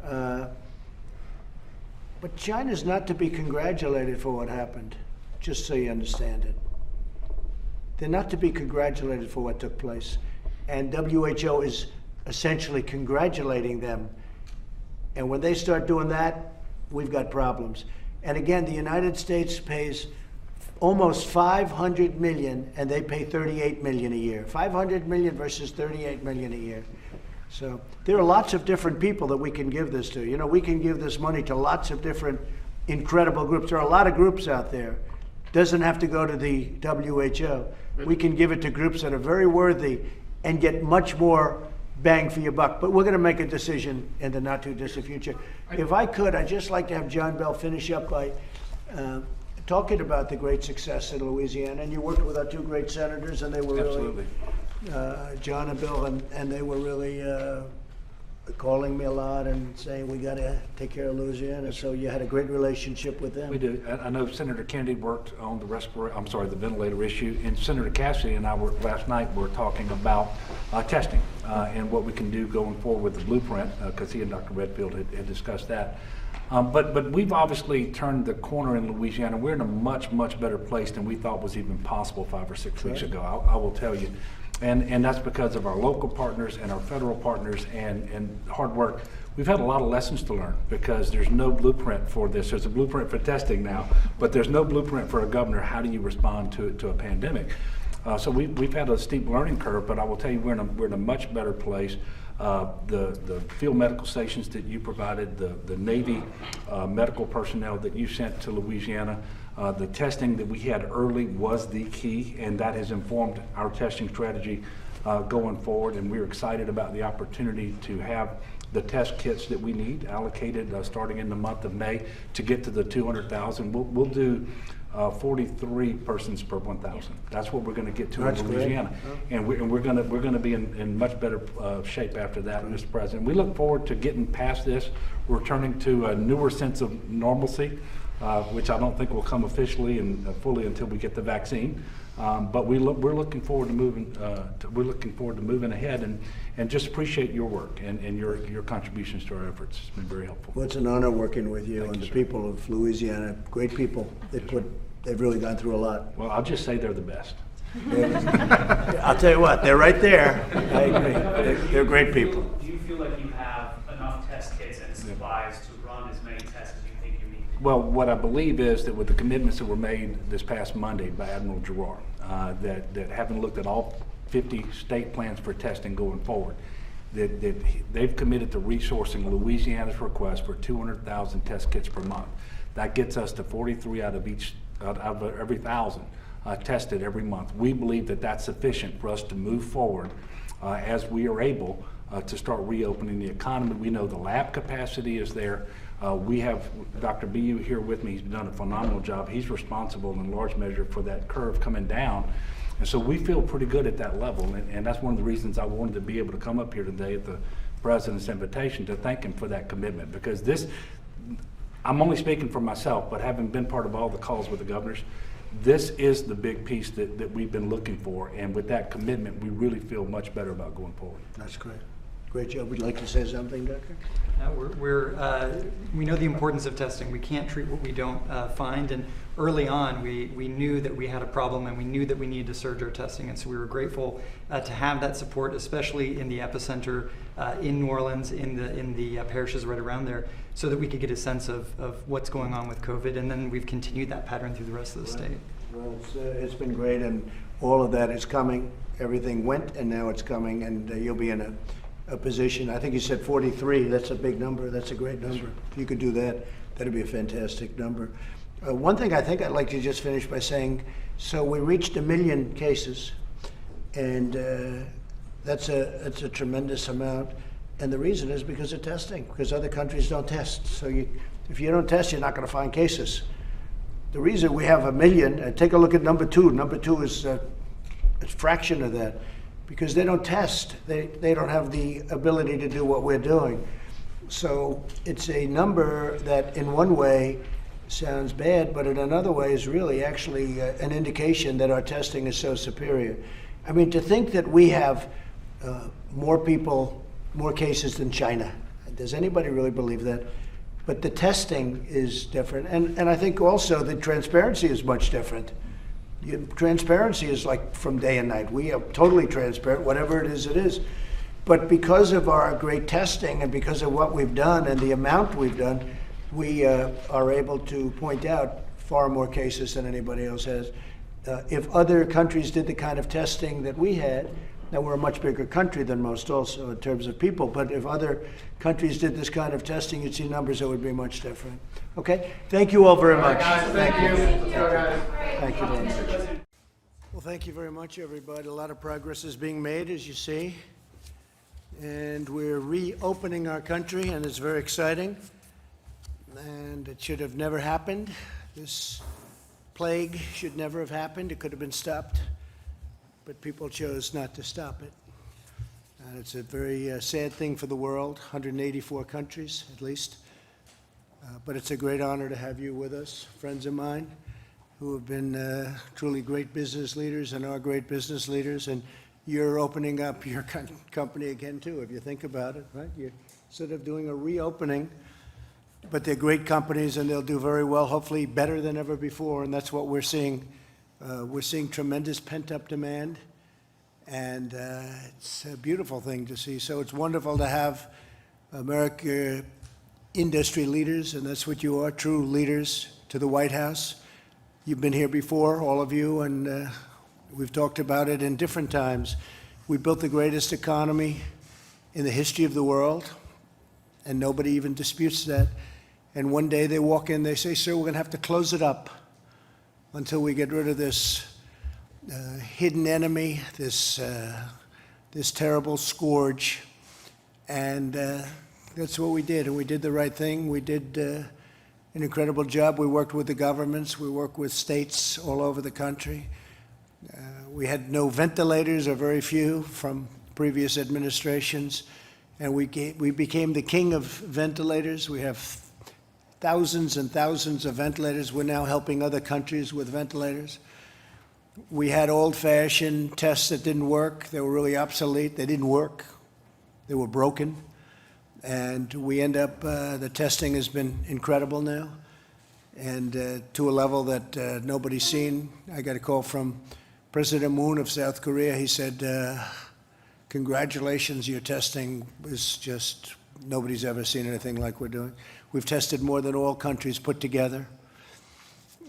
But China's not to be congratulated for what happened, just so you understand it. They're not to be congratulated for what took place. And WHO is essentially congratulating them. And when they start doing that, we've got problems. And again, the United States pays almost 500 million, and they pay 38 million a year. 500 million versus 38 million a year. So there are lots of different people that we can give this to. You know, we can give this money to lots of different incredible groups. There are a lot of groups out there. Doesn't have to go to the WHO. We can give it to groups that are very worthy and get much more bang for your buck. But we're going to make a decision in the not too distant future. If I could, I'd just like to have John Bell finish up by talking about the great success in Louisiana. And you worked with our two great senators, and they were Absolutely. really, John and Bill, and they were really calling me a lot and saying, we got to take care of Louisiana. So you had a great relationship with them. We did. I know Senator Kennedy worked on the ventilator issue, and Senator Cassidy and I last night were talking about testing and what we can do going forward with the blueprint, because he and Dr. Redfield had discussed that. But we've obviously turned the corner in Louisiana. We're in a much, much better place than we thought was even possible 5 or 6 weeks ago, I will tell you. And that's because of our local partners and our federal partners and hard work. We've had a lot of lessons to learn because there's no blueprint for this. There's a blueprint for testing now, but there's no blueprint for a governor. How do you respond to a pandemic? So we've had a steep learning curve, but I will tell you we're in a much better place. The field medical stations that you provided, the Navy medical personnel that you sent to Louisiana, the testing that we had early was the key, and that has informed our testing strategy going forward. And we're excited about the opportunity to have the test kits that we need allocated starting in the month of May to get to the 200,000. We'll do 43 persons per 1,000. That's what we're going to get to in Louisiana, and we're going to be in much better shape after that, Mr. President. We look forward to getting past this, returning to a newer sense of normalcy, which I don't think will come officially and fully until we get the vaccine. But we're looking forward to moving. We're looking forward to moving ahead, and just appreciate your work and your contributions to our efforts. It's been very helpful. Well, it's an honor working with you and the people of Louisiana. Great people. They've really gone through a lot. Well, I'll just say they're the best. I'll tell you what, they're right there. I agree. They're great people. Do you feel like you have enough test kits and supplies to run as many tests as you think you need? Well, what I believe is that with the commitments that were made this past Monday by Admiral Giroir, that having looked at all 50 state plans for testing going forward, that they've committed to resourcing Louisiana's request for 200,000 test kits per month. That gets us to 43 out of every 1,000 tested every month. We believe that that's sufficient for us to move forward as we are able to start reopening the economy. We know the lab capacity is there. We have Dr. BU here with me. He's done a phenomenal job. He's responsible in large measure for that curve coming down. And so we feel pretty good at that level. And that's one of the reasons I wanted to be able to come up here today at the President's invitation to thank him for that commitment. Because this, I'm only speaking for myself, but having been part of all the calls with the governors, this is the big piece that we've been looking for. And with that commitment, we really feel much better about going forward. That's great. Great job. Would you like to say something, Doctor? We know the importance of testing. We can't treat what we don't find. And early on, we knew that we had a problem, and we knew that we needed to surge our testing. And so we were grateful to have that support, especially in the epicenter in New Orleans, in the parishes right around there, so that we could get a sense of what's going on with COVID. And then we've continued that pattern through the rest of the state. Well, it's been great, and all of that is coming. Everything went, and now it's coming, and you'll be in a position. I think you said 43. That's a big number. That's a great number. If you could do that, that'd be a fantastic number. One thing I think I'd like to just finish by saying, so we reached 1 million cases, and that's a tremendous amount. And the reason is because of testing, because other countries don't test. So if you don't test, you're not going to find cases. The reason we have 1 million, take a look at number 2. Number 2 is a fraction of that, because they don't test. They don't have the ability to do what we're doing. So it's a number that in one way sounds bad, but in another way is really actually an indication that our testing is so superior. I mean, to think that we have more cases than China. Does anybody really believe that? But the testing is different. And I think also the transparency is much different. Transparency is like from day and night. We are totally transparent, whatever it is, it is. But because of our great testing and because of what we've done and the amount we've done, we are able to point out far more cases than anybody else has. If other countries did the kind of testing that we had, now we're a much bigger country than most also in terms of people, but if other countries did this kind of testing, you'd see numbers that would be much different. Okay? Thank you all very much. Thank you. Thank you very much. Well, thank you very much, everybody. A lot of progress is being made, as you see. And we're reopening our country, and it's very exciting. And it should have never happened. This plague should never have happened. It could have been stopped, but people chose not to stop it. And it's a very sad thing for the world, 184 countries at least. But it's a great honor to have you with us, friends of mine, who have been truly great business leaders and are great business leaders. And you're opening up your company again, too, if you think about it, right? You're sort of doing a reopening. But they're great companies, and they'll do very well, hopefully better than ever before, and that's what we're seeing. We're seeing tremendous pent-up demand, and it's a beautiful thing to see. So it's wonderful to have America industry leaders, and that's what you are, true leaders, to the White House. You've been here before, all of you, and we've talked about it in different times. We built the greatest economy in the history of the world, and nobody even disputes that. And one day they walk in, they say, sir, we're going to have to close it up until we get rid of this hidden enemy, this terrible scourge. And that's what we did, and we did the right thing. We did an incredible job. We worked with the governments. We worked with states all over the country. We had no ventilators, or very few, from previous administrations. And we became the king of ventilators. We have thousands and thousands of ventilators. We're now helping other countries with ventilators. We had old-fashioned tests that didn't work. They were really obsolete. They didn't work. They were broken. And we end up, the testing has been incredible now, and to a level that nobody's seen. I got a call from President Moon of South Korea. He said, congratulations, your testing is just, nobody's ever seen anything like we're doing. We've tested more than all countries put together,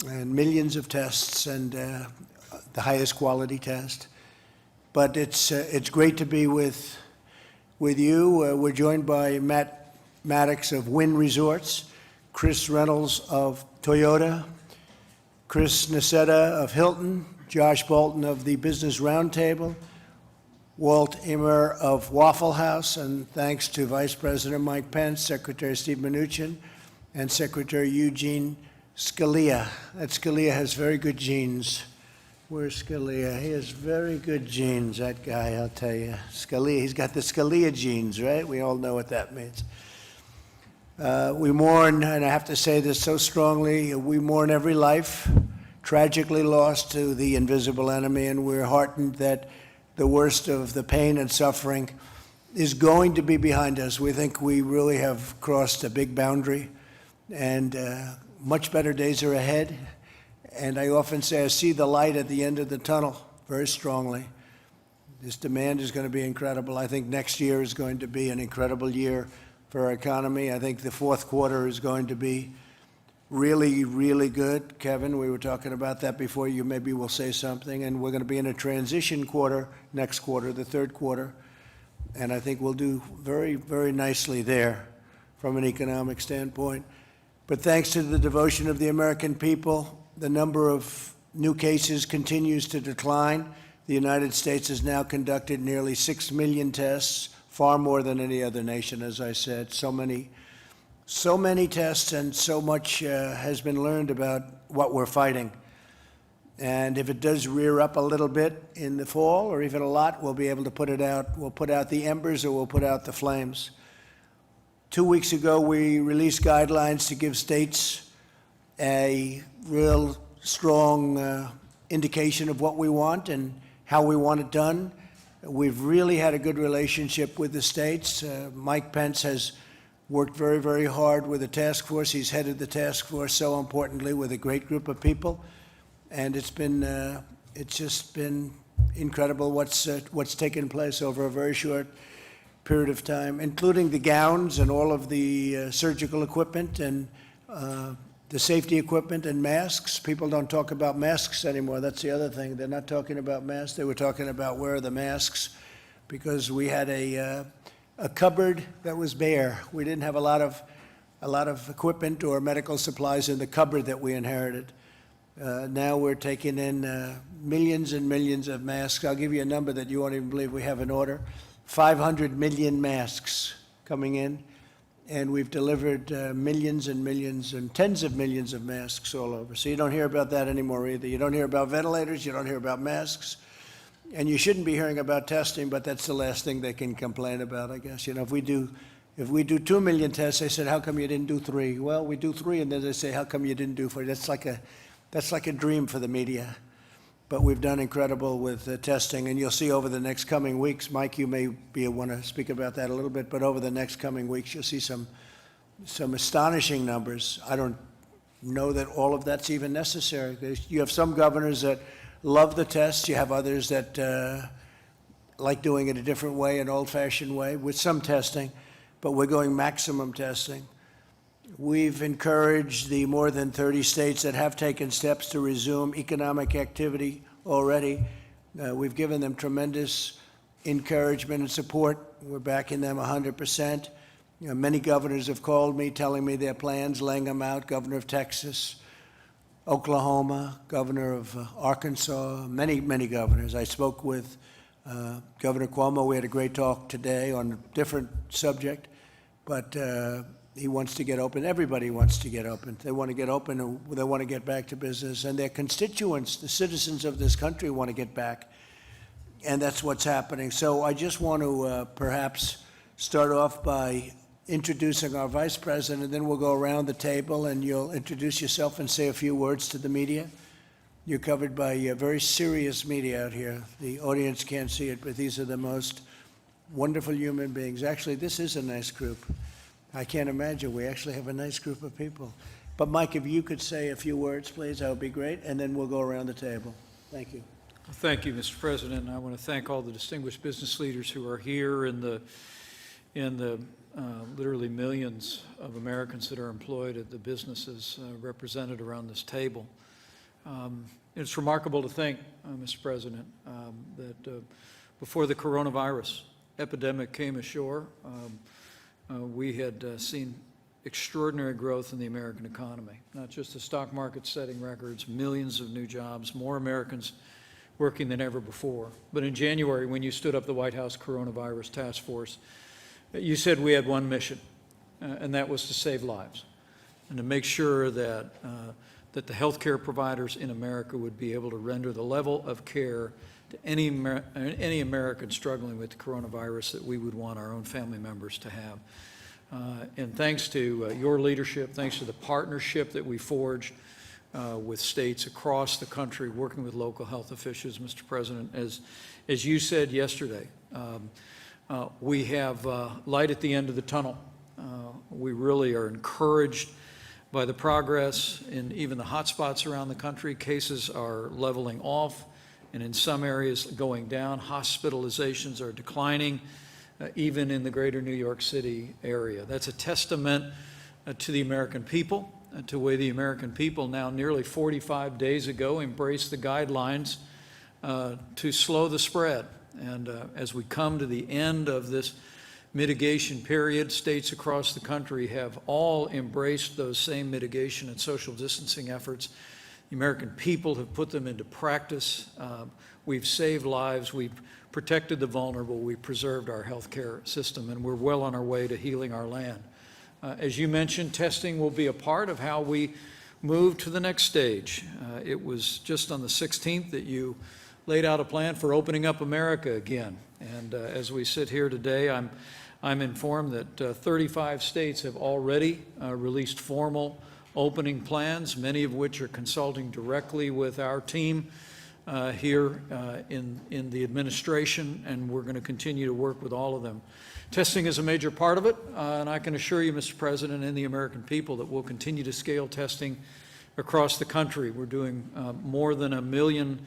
and millions of tests, and the highest quality test. But it's great to be with you. We're joined by Matt Maddox of Wynn Resorts, Chris Reynolds of Toyota, Chris Nassetta of Hilton, Josh Bolton of the Business Roundtable, Walt Immer of Waffle House, and thanks to Vice President Mike Pence, Secretary Steve Mnuchin, and Secretary Eugene Scalia. That Scalia has very good genes. Where's Scalia? He has very good genes, that guy, I'll tell you. Scalia, he's got the Scalia genes, right? We all know what that means. We mourn, and I have to say this so strongly, we mourn every life tragically lost to the invisible enemy, and we're heartened that the worst of the pain and suffering is going to be behind us. We think we really have crossed a big boundary, and much better days are ahead. And I often say I see the light at the end of the tunnel very strongly. This demand is going to be incredible. I think next year is going to be an incredible year for our economy. I think the fourth quarter is going to be really, really good. Kevin, we were talking about that before. You maybe will say something. And we're going to be in a transition quarter next quarter, the third quarter. And I think we'll do very, very nicely there from an economic standpoint. But thanks to the devotion of the American people, the number of new cases continues to decline. The United States has now conducted nearly 6 million tests, far more than any other nation, as I said. So many tests, and so much has been learned about what we're fighting. And if it does rear up a little bit in the fall, or even a lot, we'll be able to put it out. We'll put out the embers, or we'll put out the flames. 2 weeks ago, we released guidelines to give states a real strong indication of what we want and how we want it done. We've really had a good relationship with the states. Mike Pence has worked very, very hard with the task force. He's headed the task force, so importantly, with a great group of people. And it's just been incredible what's taken place over a very short period of time, including the gowns and all of the surgical equipment and the safety equipment and masks. People don't talk about masks anymore. That's the other thing. They're not talking about masks. They were talking about where are the masks, because we had a cupboard that was bare. We didn't have a lot of equipment or medical supplies in the cupboard that we inherited. Now we're taking in millions and millions of masks. I'll give you a number that you won't even believe we have in order. 500 million masks coming in. And we've delivered millions and millions and tens of millions of masks all over. So you don't hear about that anymore either. You don't hear about ventilators, you don't hear about masks. And you shouldn't be hearing about testing, but that's the last thing they can complain about, I guess. You know, if we do 2 million tests, they said, how come you didn't do 3? Well, we do 3, and then they say, how come you didn't do 4? That's like a dream for the media. But we've done incredible with testing, and you'll see over the next coming weeks. Mike, you may want to speak about that a little bit, but over the next coming weeks, you'll see some astonishing numbers. I don't know that all of that's even necessary. You have some governors that love the tests. You have others that like doing it a different way, an old-fashioned way, with some testing, but we're going maximum testing. We've encouraged the more than 30 states that have taken steps to resume economic activity already. We've given them tremendous encouragement and support. We're backing them 100%. You know, many governors have called me, telling me their plans, laying them out. Governor of Texas, Oklahoma, Governor of Arkansas, many, many governors. I spoke with Governor Cuomo. We had a great talk today on a different subject, but he wants to get open. Everybody wants to get open. They want to get open, and they want to get back to business. And their constituents, the citizens of this country, want to get back. And that's what's happening. So I just want to perhaps start off by introducing our vice president, and then we'll go around the table, and you'll introduce yourself and say a few words to the media. You're covered by very serious media out here. The audience can't see it, but these are the most wonderful human beings. Actually, this is a nice group. I can't imagine. We actually have a nice group of people. But Mike, if you could say a few words, please, that would be great, and then we'll go around the table. Thank you. Thank you, Mr. President. I want to thank all the distinguished business leaders who are here and the literally millions of Americans that are employed at the businesses represented around this table. It's remarkable to think, Mr. President, that before the coronavirus epidemic came ashore, we had seen extraordinary growth in the American economy, not just the stock market setting records, millions of new jobs, more Americans working than ever before. But in January, when you stood up the White House Coronavirus Task Force, you said we had one mission, and that was to save lives and to make sure that that the healthcare providers in America would be able to render the level of care to any American struggling with the coronavirus that we would want our own family members to have. And thanks to your leadership, thanks to the partnership that we forged with states across the country, working with local health officials, Mr. President, as you said yesterday, we have light at the end of the tunnel. We really are encouraged by the progress in even the hot spots around the country. Cases are leveling off, and in some areas going down. Hospitalizations are declining, even in the greater New York City area. That's a testament to the American people, to the way the American people now nearly 45 days ago embraced the guidelines to slow the spread. And as we come to the end of this mitigation period, states across the country have all embraced those same mitigation and social distancing efforts. The American people have put them into practice. We've saved lives. We've protected the vulnerable. We've preserved our healthcare system, and we're well on our way to healing our land. As you mentioned, testing will be a part of how we move to the next stage. It was just on the 16th that you laid out a plan for opening up America again. And as we sit here today, I'm I'm informed that 35 states have already released formal opening plans, many of which are consulting directly with our team here in the administration, and we're going to continue to work with all of them. Testing is a major part of it, and I can assure you, Mr. President, and the American people that we'll continue to scale testing across the country. We're doing more than 1 million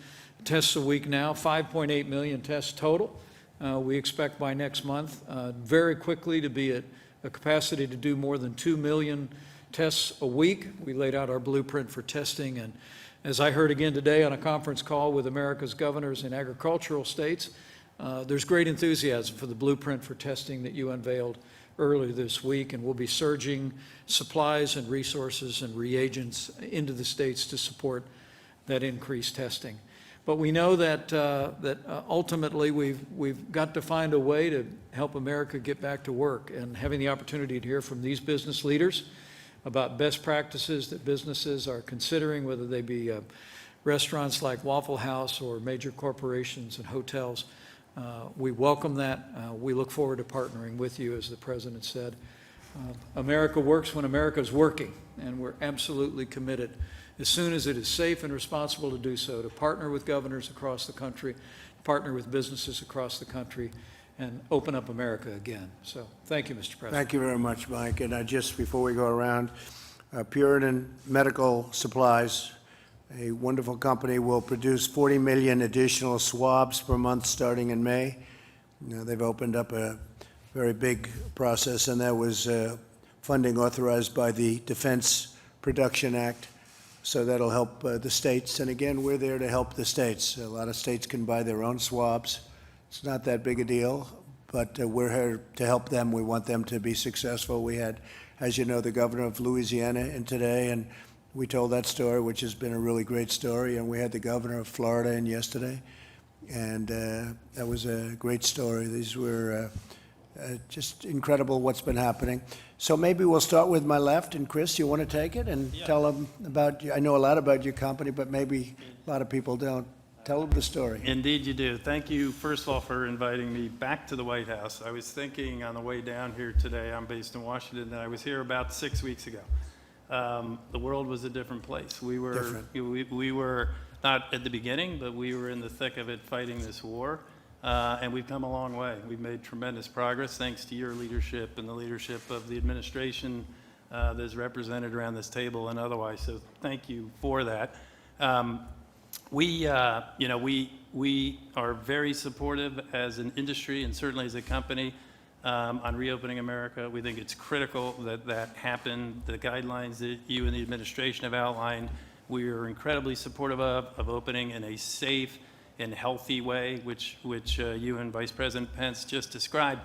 tests a week now, 5.8 million tests total. We expect by next month very quickly to be at a capacity to do more than 2 million tests a week. We laid out our blueprint for testing, and as I heard again today on a conference call with America's governors in agricultural states, there's great enthusiasm for the blueprint for testing that you unveiled earlier this week, and we'll be surging supplies and resources and reagents into the states to support that increased testing. But we know that ultimately we've got to find a way to help America get back to work, and having the opportunity to hear from these business leaders about best practices that businesses are considering, whether they be restaurants like Waffle House or major corporations and hotels. We welcome that. We look forward to partnering with you, as the President said. America works when America is working, and we're absolutely committed, as soon as it is safe and responsible to do so, to partner with governors across the country, partner with businesses across the country, and open up America again. So thank you, Mr. President. Thank you very much, Mike. And just before we go around, Puritan Medical Supplies, a wonderful company, will produce 40 million additional swabs per month starting in May. They've opened up a very big process, and that was funding authorized by the Defense Production Act. So that'll help the states. And again, we're there to help the states. A lot of states can buy their own swabs. It's not that big a deal, but we're here to help them. We want them to be successful. We had, as you know, the Governor of Louisiana in today, and we told that story, which has been a really great story. And we had the Governor of Florida in yesterday, and that was a great story. These were just incredible what's been happening. So maybe we'll start with my left, and Chris, you want to take it and tell them about, I know a lot about your company, but maybe a lot of people don't. Tell them the story. Indeed you do. Thank you, first of all, for inviting me back to the White House. I was thinking on the way down here today, I'm based in Washington, and I was here about 6 weeks ago. The world was a different place. We were not at the beginning, but we were in the thick of it fighting this war. And we've come a long way. We've made tremendous progress thanks to your leadership and the leadership of the administration that's represented around this table and otherwise. So thank you for that. We are very supportive as an industry and certainly as a company on reopening America. We think it's critical that that happen. The guidelines that you and the administration have outlined, we are incredibly supportive of opening in a safe and healthy way, which you and Vice President Pence just described.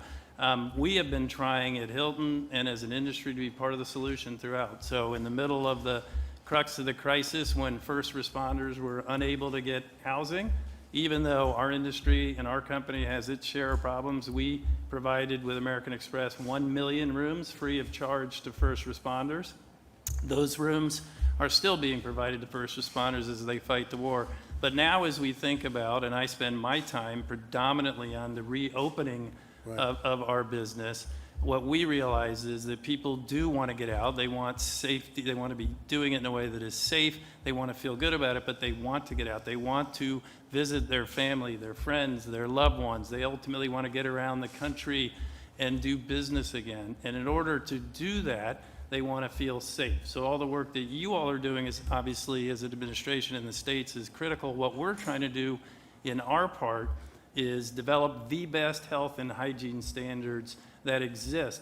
We have been trying at Hilton and as an industry to be part of the solution throughout. So in the middle of the crux of the crisis, when first responders were unable to get housing, even though our industry and our company has its share of problems, we provided with American Express 1 million rooms free of charge to first responders. Those rooms are still being provided to first responders as they fight the war. But now as we think about, and I spend my time predominantly on the reopening of our business, what we realize is that people do want to get out. They want safety. They want to be doing it in a way that is safe. They want to feel good about it, but they want to get out. They want to visit their family, their friends, their loved ones. They ultimately want to get around the country and do business again. And in order to do that, they want to feel safe. So all the work that you all are doing is obviously, as an administration in the states, is critical. What we're trying to do in our part is develop the best health and hygiene standards that exist.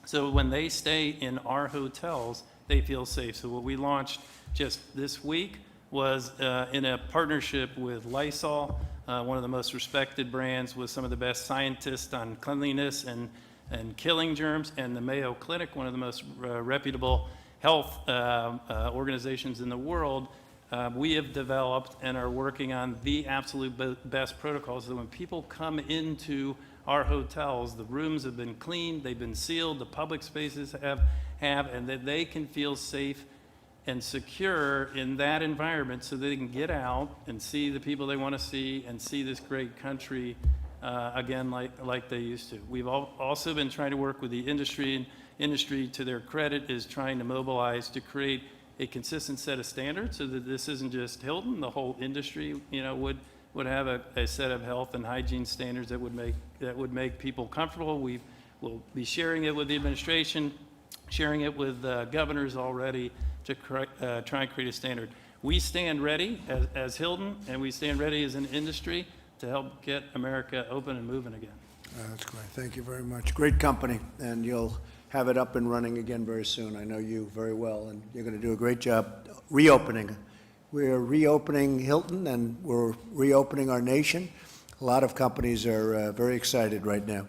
So when they stay in our hotels, they feel safe. So what we launched just this week was in a partnership with Lysol, one of the most respected brands with some of the best scientists on cleanliness and killing germs, and the Mayo Clinic, one of the most reputable health organizations in the world. We have developed and are working on the absolute best protocols so that when people come into our hotels, the rooms have been cleaned, they've been sealed, the public spaces have, and that they can feel safe and secure in that environment so they can get out and see the people they want to see and see this great country again like they used to. We've also been trying to work with the industry, and industry, to their credit, is trying to mobilize to create a consistent set of standards so that this isn't just Hilton. The whole industry, would have a set of health and hygiene standards that would make people comfortable. We will be sharing it with the administration, sharing it with governors already to try and create a standard. We stand ready as Hilton, and we stand ready as an industry to help get America open and moving again. That's great. Thank you very much. Great company, and you'll have it up and running again very soon. I know you very well, and you're going to do a great job reopening. We're reopening Hilton, and we're reopening our nation. A lot of companies are very excited right now.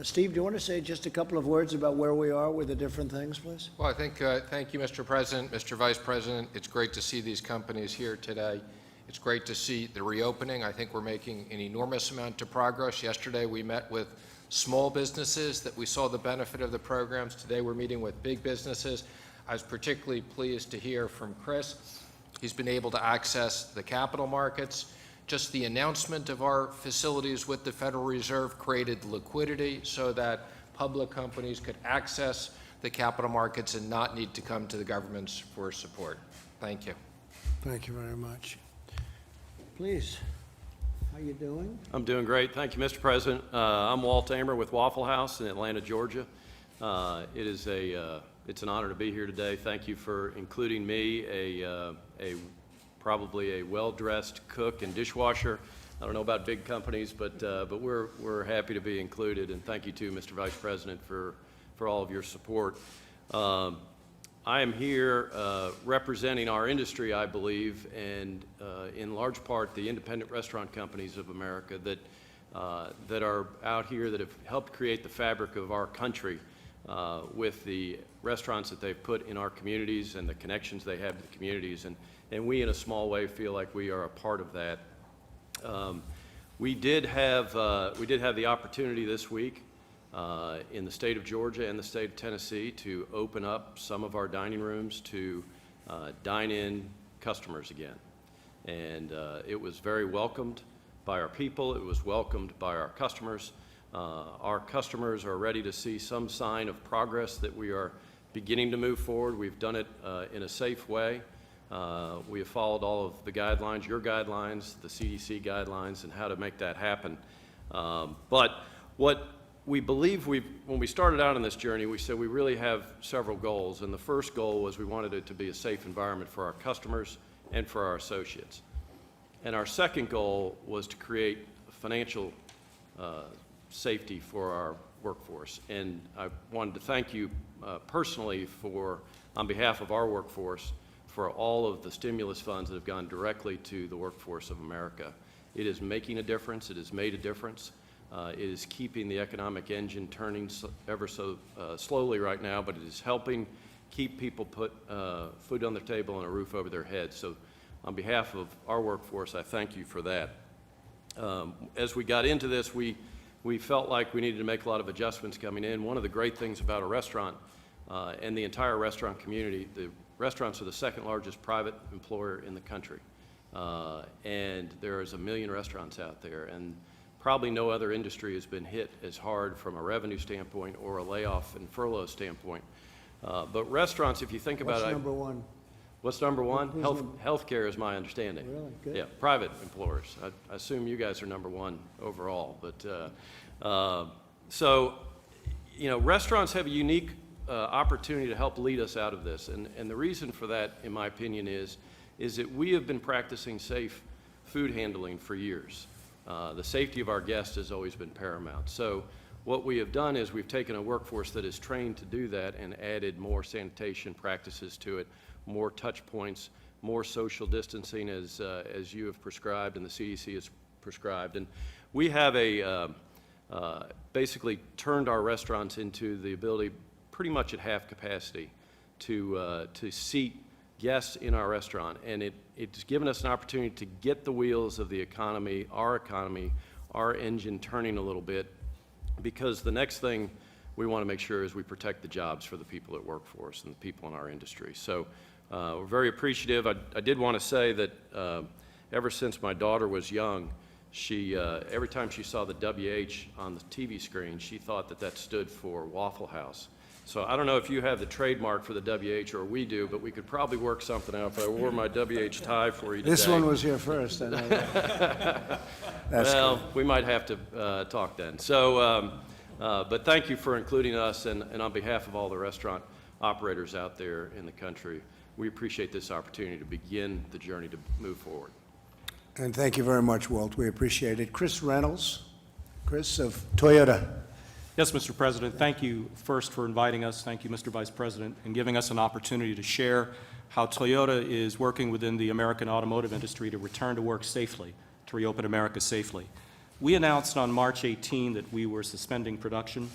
Steve, do you want to say just a couple of words about where we are with the different things, please? Well, I think, thank you, Mr. President, Mr. Vice President. It's great to see these companies here today. It's great to see the reopening. I think we're making an enormous amount of progress. Yesterday, we met with small businesses that we saw the benefit of the programs. Today, we're meeting with big businesses. I was particularly pleased to hear from Chris. He's been able to access the capital markets. Just the announcement of our facilities with the Federal Reserve created liquidity so that public companies could access the capital markets and not need to come to the governments for support. Thank you. Thank you very much. Please, how you doing? I'm doing great. Thank you, Mr. President. I'm Walt Amer with Waffle House in Atlanta, Georgia. It's an honor to be here today. Thank you for including me, probably a well-dressed cook and dishwasher. I don't know about big companies, but we're happy to be included. And thank you too, Mr. Vice President, for all of your support. I am here representing our industry, I believe, and in large part the independent restaurant companies of America that are out here that have helped create the fabric of our country with the restaurants that they've put in our communities and the connections they have to the communities. And we, in a small way, feel like we are a part of that. We did have the opportunity this week in the state of Georgia and the state of Tennessee to open up some of our dining rooms to dine-in customers again. And it was very welcomed by our people. It was welcomed by our customers. Our customers are ready to see some sign of progress that we are beginning to move forward. We've done it in a safe way. We have followed all of the guidelines, your guidelines, the CDC guidelines, and how to make that happen. But what we believe when we started out on this journey, we said we really have several goals. And the first goal was we wanted it to be a safe environment for our customers and for our associates. And our second goal was to create financial safety for our workforce. And I wanted to thank you personally on behalf of our workforce, for all of the stimulus funds that have gone directly to the workforce of America. It is making a difference. It has made a difference. It is keeping the economic engine turning ever so slowly right now, but it is helping keep people put food on their table and a roof over their heads. So on behalf of our workforce, I thank you for that. As we got into this, we felt like we needed to make a lot of adjustments coming in. One of the great things about a restaurant and the entire restaurant community, the restaurants are the second largest private employer in the country. And there is 1 million restaurants out there. And probably no other industry has been hit as hard from a revenue standpoint or a layoff and furlough standpoint. But restaurants, if you think about it. What's number one? What's number one? Healthcare is my understanding. Really? Good. Yeah, private employers. I assume you guys are number one overall. But so, restaurants have a unique opportunity to help lead us out of this. And the reason for that, in my opinion, is that we have been practicing safe food handling for years. The safety of our guests has always been paramount. So what we have done is we've taken a workforce that is trained to do that and added more sanitation practices to it, more touch points, more social distancing as you have prescribed and the CDC has prescribed. And we have basically turned our restaurants into the ability pretty much at half capacity to seat guests in our restaurant. And it's given us an opportunity to get the wheels of the economy, our engine turning a little bit, because the next thing we want to make sure is we protect the jobs for the people that work for us and the people in our industry. So we're very appreciative. I did want to say that ever since my daughter was young, she, every time she saw the WH on the TV screen, she thought that that stood for Waffle House. So I don't know if you have the trademark for the WH or we do, but we could probably work something out if I wore my WH tie for you today. This one was here first. I know that. That's well, good. we might have to talk then. So, but thank you for including us, and on behalf of all the restaurant operators out there in the country, we appreciate this opportunity to begin the journey to move forward. And thank you very much, Walt. We appreciate it. Chris Reynolds. Chris of Toyota. Yes, Mr. President, thank you first for inviting us. Thank you, Mr. Vice President, and giving us an opportunity to share how Toyota is working within the American automotive industry to return to work safely, to reopen America safely. We announced on March 18 that we were suspending production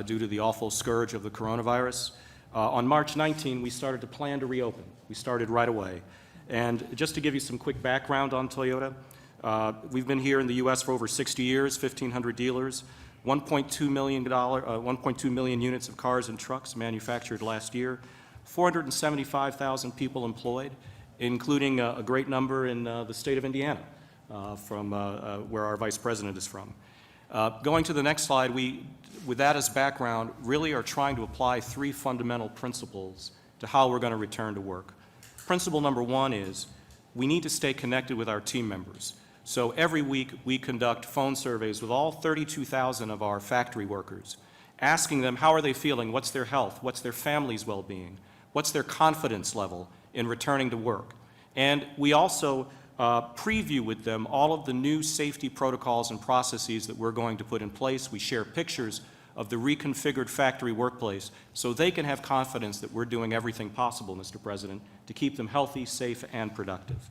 due to the awful scourge of the coronavirus. On March 19, we started to plan to reopen. We started right away. And just to give you some quick background on Toyota, we've been here in the U.S. for over 60 years, 1,500 dealers, 1.2 million units of cars and trucks manufactured last year, 475,000 people employed, including a great number in the state of Indiana, from where our Vice President is from. Going to the next slide, we, with that as background, really are trying to apply three fundamental principles to how we're going to return to work. Principle number one is we need to stay connected with our team members. So every week we conduct phone surveys with all 32,000 of our factory workers, asking them how are they feeling, what's their health, what's their family's well-being, what's their confidence level in returning to work. And we also preview with them all of the new safety protocols and processes that we're going to put in place. We share pictures of the reconfigured factory workplace so they can have confidence that we're doing everything possible, Mr. President, to keep them healthy, safe, and productive.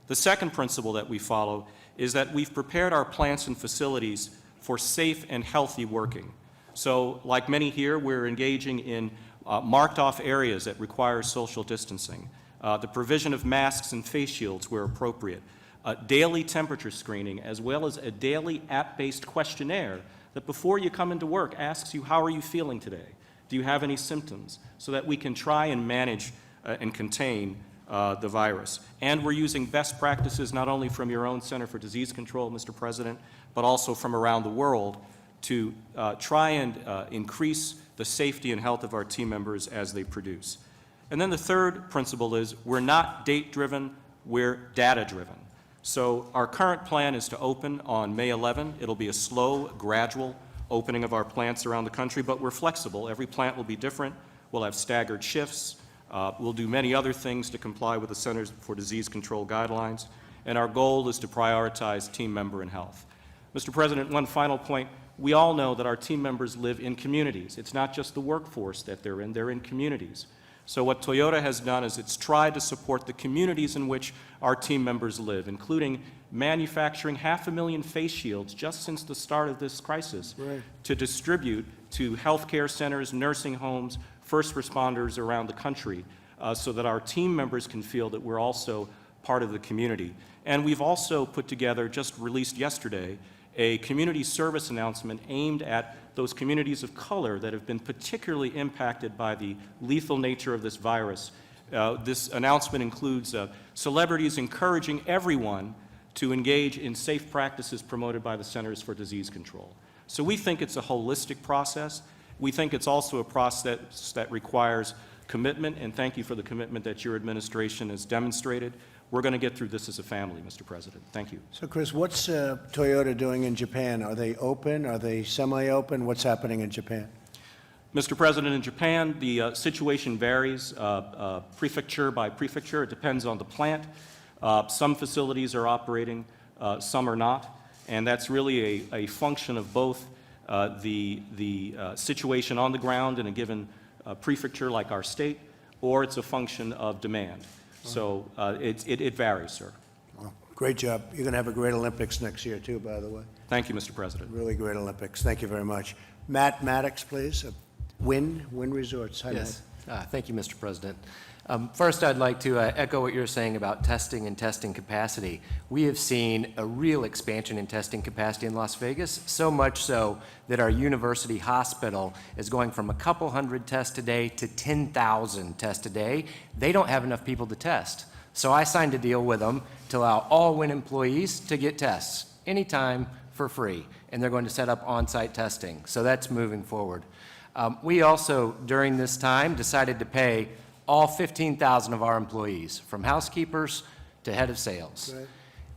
The second principle that we follow is that we've prepared our plants and facilities for safe and healthy working. So, like many here, we're engaging in marked off areas that require social distancing, the provision of masks and face shields where appropriate, daily temperature screening, as well as a daily app-based questionnaire that before you come into work asks you, how are you feeling today? Do you have any symptoms? So that we can try and manage and contain the virus. And we're using best practices not only from your own Center for Disease Control, Mr. President, but also from around the world to try and increase the safety and health of our team members as they produce. And then the third principle is we're not date-driven, we're data-driven. So our current plan is to open on May 11. It'll be a slow, gradual opening of our plants around the country, but we're flexible. Every plant will be different. We'll have staggered shifts. We'll do many other things to comply with the Centers for Disease Control guidelines, and our goal is to prioritize team member and health. Mr. President, one final point. We all know that our team members live in communities. It's not just the workforce that they're in communities. So what Toyota has done is it's tried to support the communities in which our team members live, including manufacturing 500,000 face shields just since the start of this crisis to distribute to healthcare centers, nursing homes, first responders around the country so that our team members can feel that we're also part of the community. And we've also put together, just released yesterday, a community service announcement aimed at those communities of color that have been particularly impacted by the lethal nature of this virus. This announcement includes celebrities encouraging everyone to engage in safe practices promoted by the Centers for Disease Control. So we think it's a holistic process. We think it's also a process that requires commitment, and thank you for the commitment that your administration has demonstrated. We're going to get through this as a family, Mr. President. Thank you. So, Chris, what's Toyota doing in Japan? Are they open? Are they semi-open? What's happening in Japan? Mr. President, in Japan, the situation varies prefecture by prefecture. It depends on the plant. Some facilities are operating, some are not, and that's really a function of both the situation on the ground in a given prefecture like our state, or it's a function of demand. So it varies, sir. Well, great job. You're going to have a great Olympics next year, too, by the way. Thank you, Mr. President. Really great Olympics. Thank you very much. Matt Maddox, please. Wynn Resorts. Hi, yes. Thank you, Mr. President. First, I'd like to echo what you're saying about testing and testing capacity. We have seen a real expansion in testing capacity in Las Vegas, so much so that our university hospital is going from a couple hundred tests a day to 10,000 tests a day. They don't have enough people to test. So I signed a deal with them to allow all WIN employees to get tests. anytime for free, and they're going to set up on-site testing. So that's moving forward. We also, during this time, decided to pay all 15,000 of our employees, from housekeepers to head of sales. Right.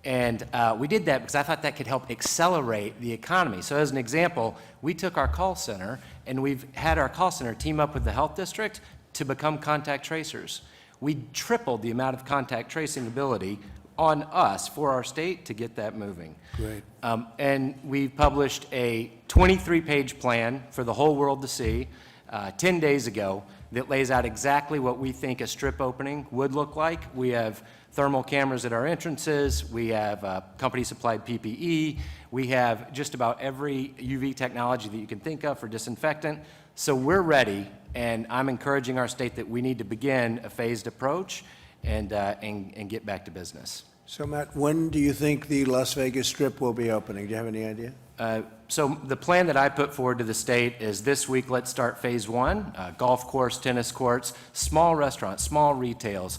And we did that because I thought that could help accelerate the economy. So as an example, we took our call center, and we've had our call center team up with the health district to become contact tracers. We tripled the amount of contact tracing ability on us for our state to get that moving. Great. And we published a 23-page plan for the whole world to see 10 days ago that lays out exactly what we think a strip opening would look like. We have thermal cameras at our entrances. We have company-supplied PPE. We have just about every UV technology that you can think of for disinfectant. So we're ready, and I'm encouraging our state that we need to begin a phased approach and get back to business. So Matt, when do you think the Las Vegas Strip will be opening? Do you have any idea? So the plan that I put forward to the state is this week, let's start phase one, golf course, tennis courts, small restaurants, small retails,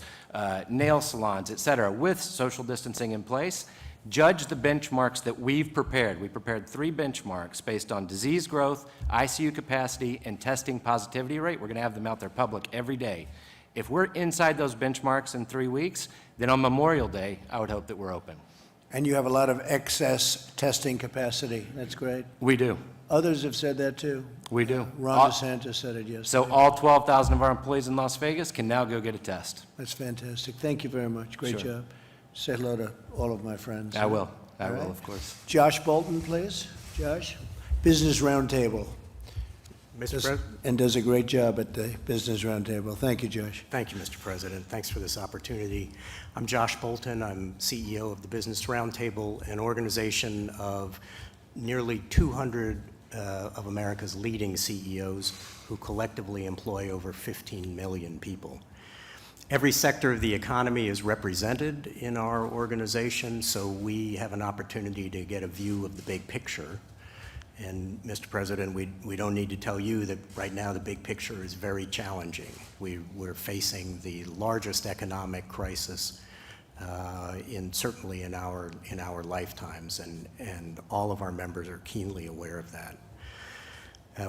nail salons, et cetera, with social distancing in place. Judge the benchmarks that we've prepared. We prepared 3 benchmarks based on disease growth, ICU capacity, and testing positivity rate. We're going to have them out there public every day. If we're inside those benchmarks in 3 weeks, then on Memorial Day, I would hope that we're open. And you have a lot of excess testing capacity. That's great. We do. Others have said that too. We do. Ron DeSantis said it yesterday. So all 12,000 of our employees in Las Vegas can now go get a test. That's fantastic. Thank you very much. Great Sure. job. Say hello to all of my friends. I will. I All will, right. of course. Josh Bolton, please. Josh, Business Roundtable. And does a great job at the Business Roundtable. Thank you, Josh. Thank you, Mr. President. Thanks for this opportunity. I'm Josh Bolton. I'm CEO of the Business Roundtable, an organization of nearly 200 of America's leading CEOs who collectively employ over 15 million people. Every sector of the economy is represented in our organization, so we have an opportunity to get a view of the big picture. And Mr. President, we don't need to tell you that right now the big picture is very challenging. We're facing the largest economic crisis certainly in our lifetimes, and all of our members are keenly aware of that.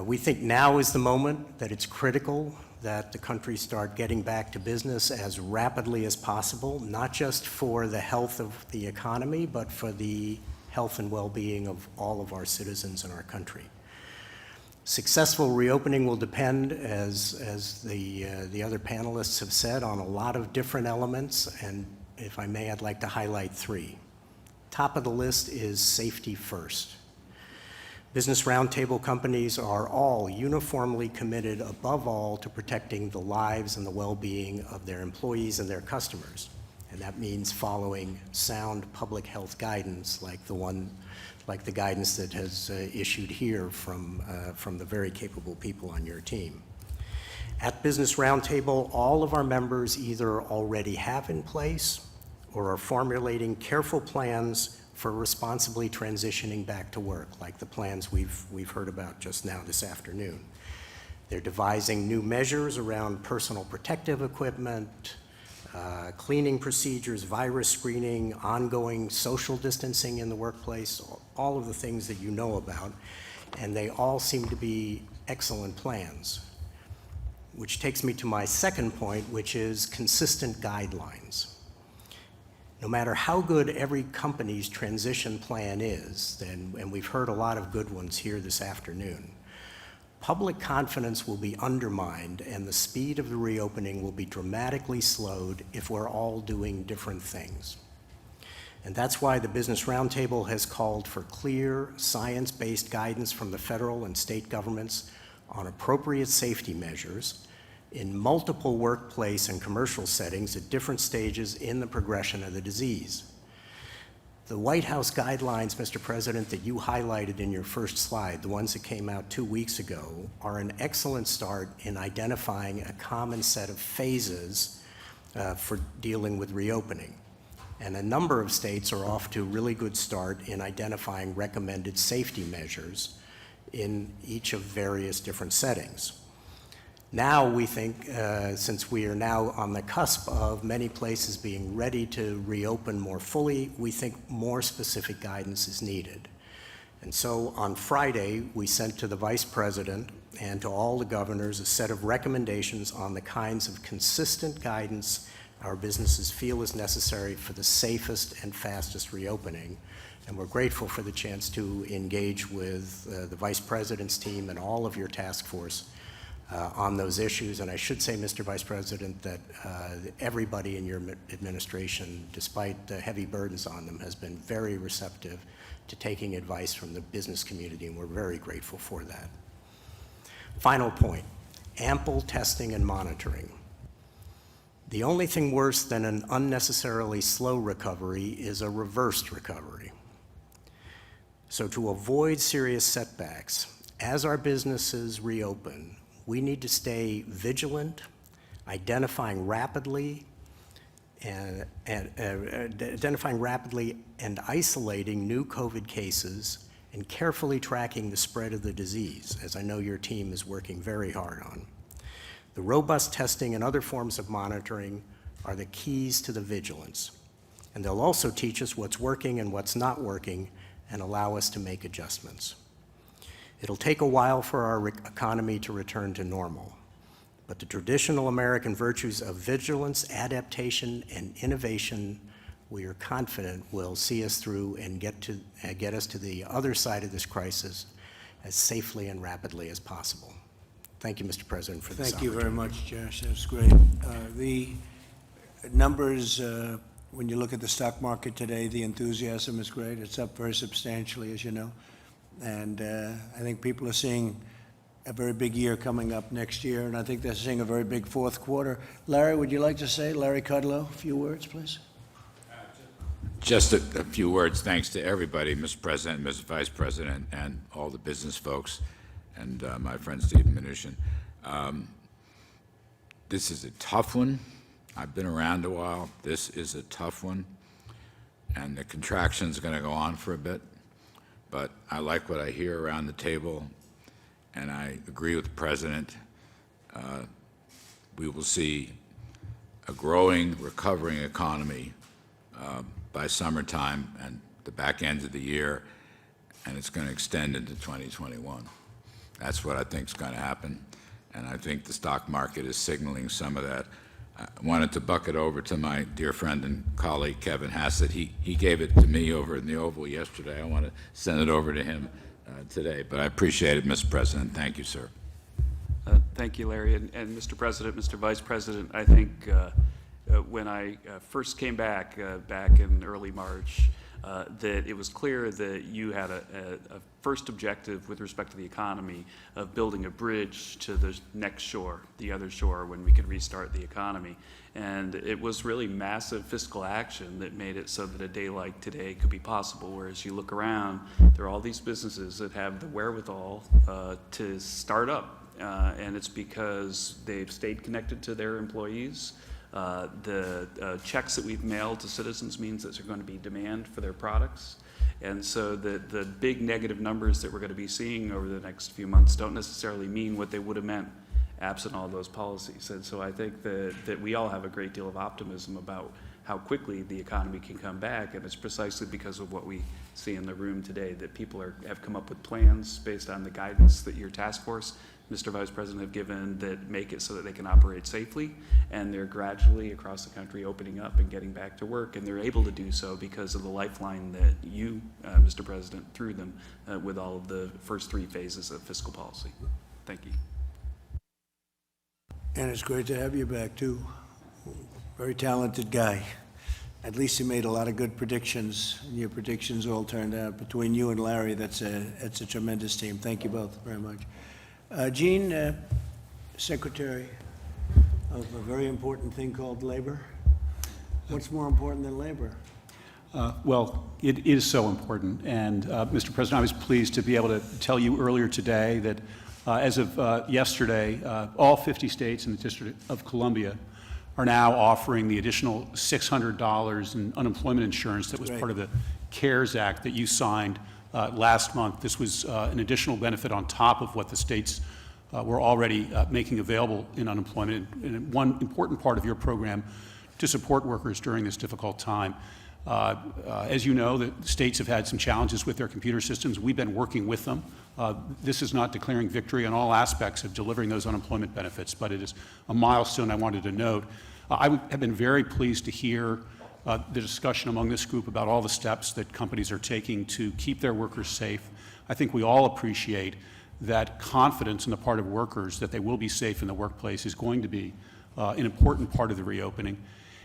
We think now is the moment that it's critical that the country start getting back to business as rapidly as possible, not just for the health of the economy, but for the health and well-being of all of our citizens in our country. Successful reopening will depend, as the other panelists have said, on a lot of different elements, and if I may, I'd like to highlight 3. Top of the list is safety first. Business Roundtable companies are all uniformly committed, above all, to protecting the lives and the well-being of their employees and their customers. And that means following sound public health guidance like the guidance that has issued here from the very capable people on your team. At Business Roundtable, all of our members either already have in place or are formulating careful plans for responsibly transitioning back to work, like the plans we've heard about just now this afternoon. They're devising new measures around personal protective equipment, cleaning procedures, virus screening, ongoing social distancing in the workplace, all of the things that you know about, and they all seem to be excellent plans. Which takes me to my second point, which is consistent guidelines. No matter how good every company's transition plan is, and we've heard a lot of good ones here this afternoon, public confidence will be undermined and the speed of the reopening will be dramatically slowed if we're all doing different things. And that's why the Business Roundtable has called for clear, science-based guidance from the federal and state governments on appropriate safety measures in multiple workplace and commercial settings at different stages in the progression of the disease. The White House guidelines, Mr. President, that you highlighted in your first slide, the ones that came out 2 weeks ago, are an excellent start in identifying a common set of phases for dealing with reopening. And a number of states are off to a really good start in identifying recommended safety measures in each of various different settings. Now we think, since we are now on the cusp of many places being ready to reopen more fully, we think more specific guidance is needed. And so on Friday, we sent to the Vice President and to all the governors a set of recommendations on the kinds of consistent guidance our businesses feel is necessary for the safest and fastest reopening. And we're grateful for the chance to engage with the Vice President's team and all of your task force on those issues. And I should say, Mr. Vice President, that everybody in your administration, despite the heavy burdens on them, has been very receptive to taking advice from the business community, and we're very grateful for that. Final point, ample testing and monitoring. The only thing worse than an unnecessarily slow recovery is a reversed recovery. So to avoid serious setbacks, as our businesses reopen, we need to stay vigilant, identifying rapidly and isolating new COVID cases and carefully tracking the spread of the disease, as I know your team is working very hard on. The robust testing and other forms of monitoring are the keys to the vigilance, and they'll also teach us what's working and what's not working and allow us to make adjustments. It'll take a while for our economy to return to normal, but the traditional American virtues of vigilance, adaptation, and innovation, we are confident will see us through and get us to the other side of this crisis as safely and rapidly as possible. Thank you, Mr. President, for this opportunity. Thank you very much, Josh. That's great. The numbers, when you look at the stock market today, the enthusiasm is great. It's up very substantially, as you know. And I think people are seeing a very big year coming up next year, and I think they're seeing a very big fourth quarter. Larry, would you like to say, Larry Kudlow, a few words, please? Just a few words. Thanks to everybody, Mr. President, Mr. Vice President, and all the business folks, and my friend Stephen Mnuchin. This is a tough one. I've been around a while. This is a tough one, and the contraction's going to go on for a bit. But I like what I hear around the table, and I agree with the President. We will see a growing, recovering economy by summertime and the back end of the year, and it's going to extend into 2021. That's what I think is going to happen, and I think the stock market is signaling some of that. I wanted to buck it over to my dear friend and colleague, Kevin Hassett. He gave it to me over in the Oval yesterday. I want to send it over to him today, but I appreciate it, Mr. President. Thank you, sir. Thank you, Larry. And Mr. President, Mr. Vice President, I think when I first came back in early March, that it was clear that you had a first objective with respect to the economy of building a bridge to the next shore, the other shore, when we could restart the economy. And it was really massive fiscal action that made it so that a day like today could be possible, whereas you look around, there are all these businesses that have the wherewithal to start up, and it's because they've stayed connected to their employees. The checks that we've mailed to citizens means that there's going to be demand for their products. And so the big negative numbers that we're going to be seeing over the next few months don't necessarily mean what they would have meant absent all those policies. And so I think that we all have a great deal of optimism about how quickly the economy can come back, and it's precisely because of what we see in the room today, that people have come up with plans based on the guidance that your task force, Mr. Vice President, have given that make it so that they can operate safely, and they're gradually across the country opening up and getting back to work, and they're able to do so because of the lifeline that you, Mr. President, threw them with all of the first three phases of fiscal policy. Thank you. And it's great to have you back, too. Very talented guy. At least you made a lot of good predictions, and your predictions all turned out. Between you and Larry, that's a tremendous team. Thank you both very much. Gene, Secretary of a very important thing called labor. What's more important than labor? Well, it is so important. And Mr. President, I was pleased to be able to tell you earlier today that as of yesterday, all 50 states and the District of Columbia are now offering the additional $600 in unemployment insurance that was part of the CARES Act that you signed last month. This was an additional benefit on top of what the states we're already making available in unemployment, and one important part of your program to support workers during this difficult time. As you know, the states have had some challenges with their computer systems. We've been working with them. This is not declaring victory on all aspects of delivering those unemployment benefits, but it is a milestone I wanted to note. I have been very pleased to hear the discussion among this group about all the steps that companies are taking to keep their workers safe. I think we all appreciate that confidence on the part of workers that they will be safe in the workplace is going to be an important part of the reopening,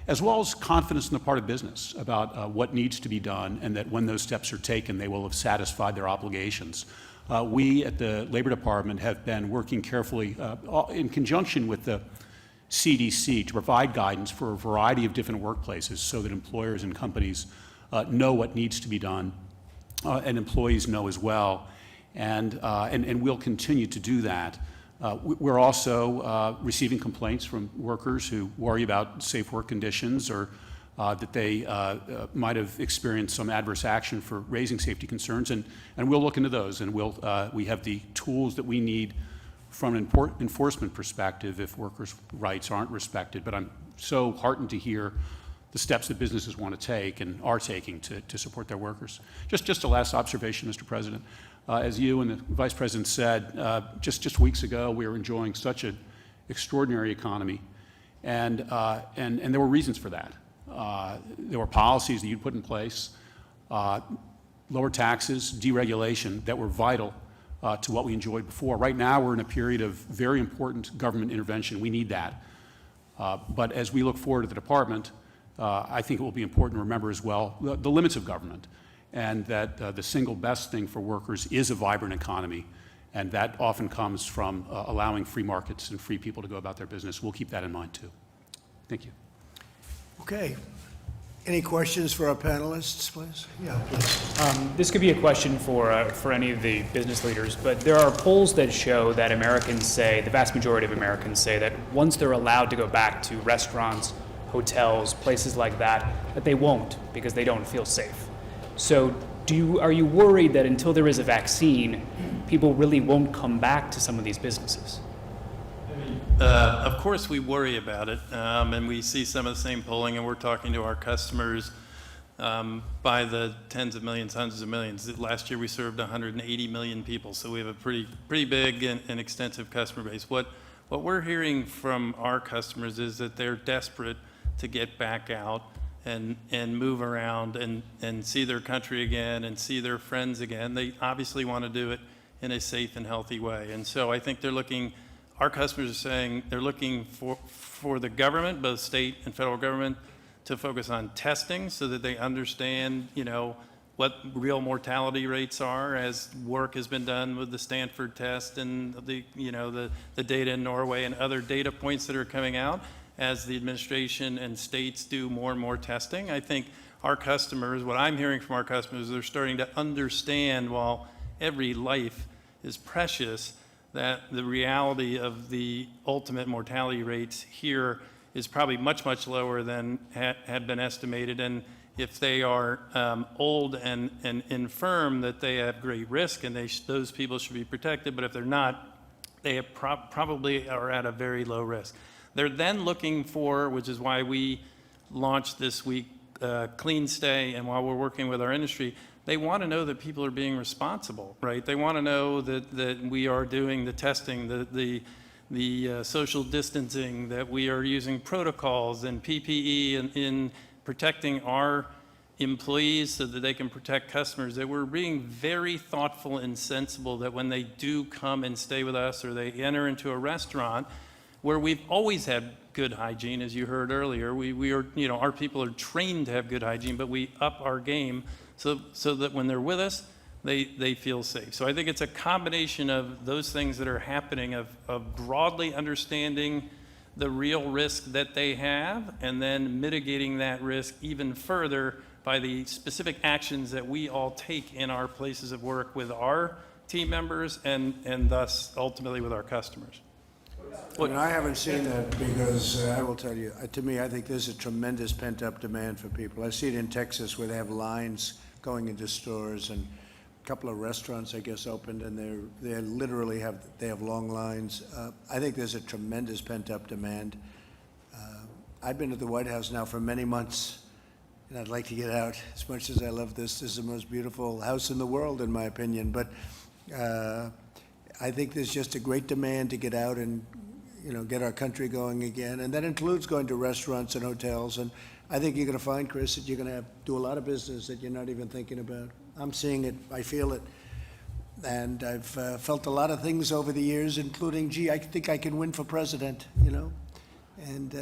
as well as confidence on the part of business about what needs to be done, and that when those steps are taken, they will have satisfied their obligations. We at the Labor Department have been working carefully in conjunction with the CDC to provide guidance for a variety of different workplaces so that employers and companies know what needs to be done, and employees know as well. And we'll continue to do that. We're also receiving complaints from workers who worry about safe work conditions, or that they might have experienced some adverse action for raising safety concerns, and we'll look into those, and we have the tools that we need from an enforcement perspective if workers' rights aren't respected. But I'm so heartened to hear the steps that businesses want to take and are taking to support their workers. Just a last observation, Mr. President. As you and the Vice President said, just weeks ago, we were enjoying such an extraordinary economy, and there were reasons for that. There were policies that you'd put in place, lower taxes, deregulation, that were vital to what we enjoyed before. Right now, we're in a period of very important government intervention. We need that. But as we look forward to the department, I think it will be important to remember as well the limits of government, and that the single best thing for workers is a vibrant economy, and that often comes from allowing free markets and free people to go about their business. We'll keep that in mind, too. Thank you. Okay. Any questions for our panelists, please? Yeah, please. This could be a question for any of the business leaders, but there are polls that show that Americans say, the vast majority of Americans say, that once they're allowed to go back to restaurants, hotels, places like that they won't, because they don't feel safe. So are you worried that until there is a vaccine, people really won't come back to some of these businesses? Of course we worry about it, and we see some of the same polling, and we're talking to our customers by the tens of millions, hundreds of millions. Last year we served 180 million people, so we have a pretty big and extensive customer base. What we're hearing from our customers is that they're desperate to get back out and move around and see their country again and see their friends again. They obviously want to do it in a safe and healthy way. And so I think our customers are saying they're looking for the government, both state and federal government, to focus on testing so that they understand, what real mortality rates are, as work has been done with the Stanford test and the data in Norway and other data points that are coming out. As the administration and states do more and more testing, I think our customers, what I'm hearing from our customers, they're starting to understand, while every life is precious, that the reality of the ultimate mortality rates here is probably much, much lower than had been estimated. And if they are old and infirm, that they have great risk, and those people should be protected. But if they're not, they probably are at a very low risk. They're then looking for, which is why we launched this week Clean Stay, and while we're working with our industry, they want to know that people are being responsible, right? They want to know that we are doing the testing, the social distancing, that we are using protocols and PPE in protecting our employees so that they can protect customers, that we're being very thoughtful and sensible, that when they do come and stay with us or they enter into a restaurant, where we've always had good hygiene, as you heard earlier. We are, our people are trained to have good hygiene, but we up our game so that when they're with us, they feel safe. So I think it's a combination of those things that are happening, of broadly understanding the real risk that they have, and then mitigating that risk even further by the specific actions that we all take in our places of work with our team members and thus ultimately with our customers. I haven't seen that, because I will tell you, to me, I think there's a tremendous pent-up demand for people. I see it in Texas, where they have lines going into stores, and couple of restaurants, I guess, opened, and they literally have long lines. I think there's a tremendous pent-up demand. I've been at the White House now for many months, and I'd like to get out. As much as I love this, this is the most beautiful house in the world, in my opinion. But I think there's just a great demand to get out and, get our country going again. And that includes going to restaurants and hotels. And I think you're going to find, Chris, that you're going to do a lot of business that you're not even thinking about. I'm seeing it. I feel it. And I've felt a lot of things over the years, including, I think I can win for president, And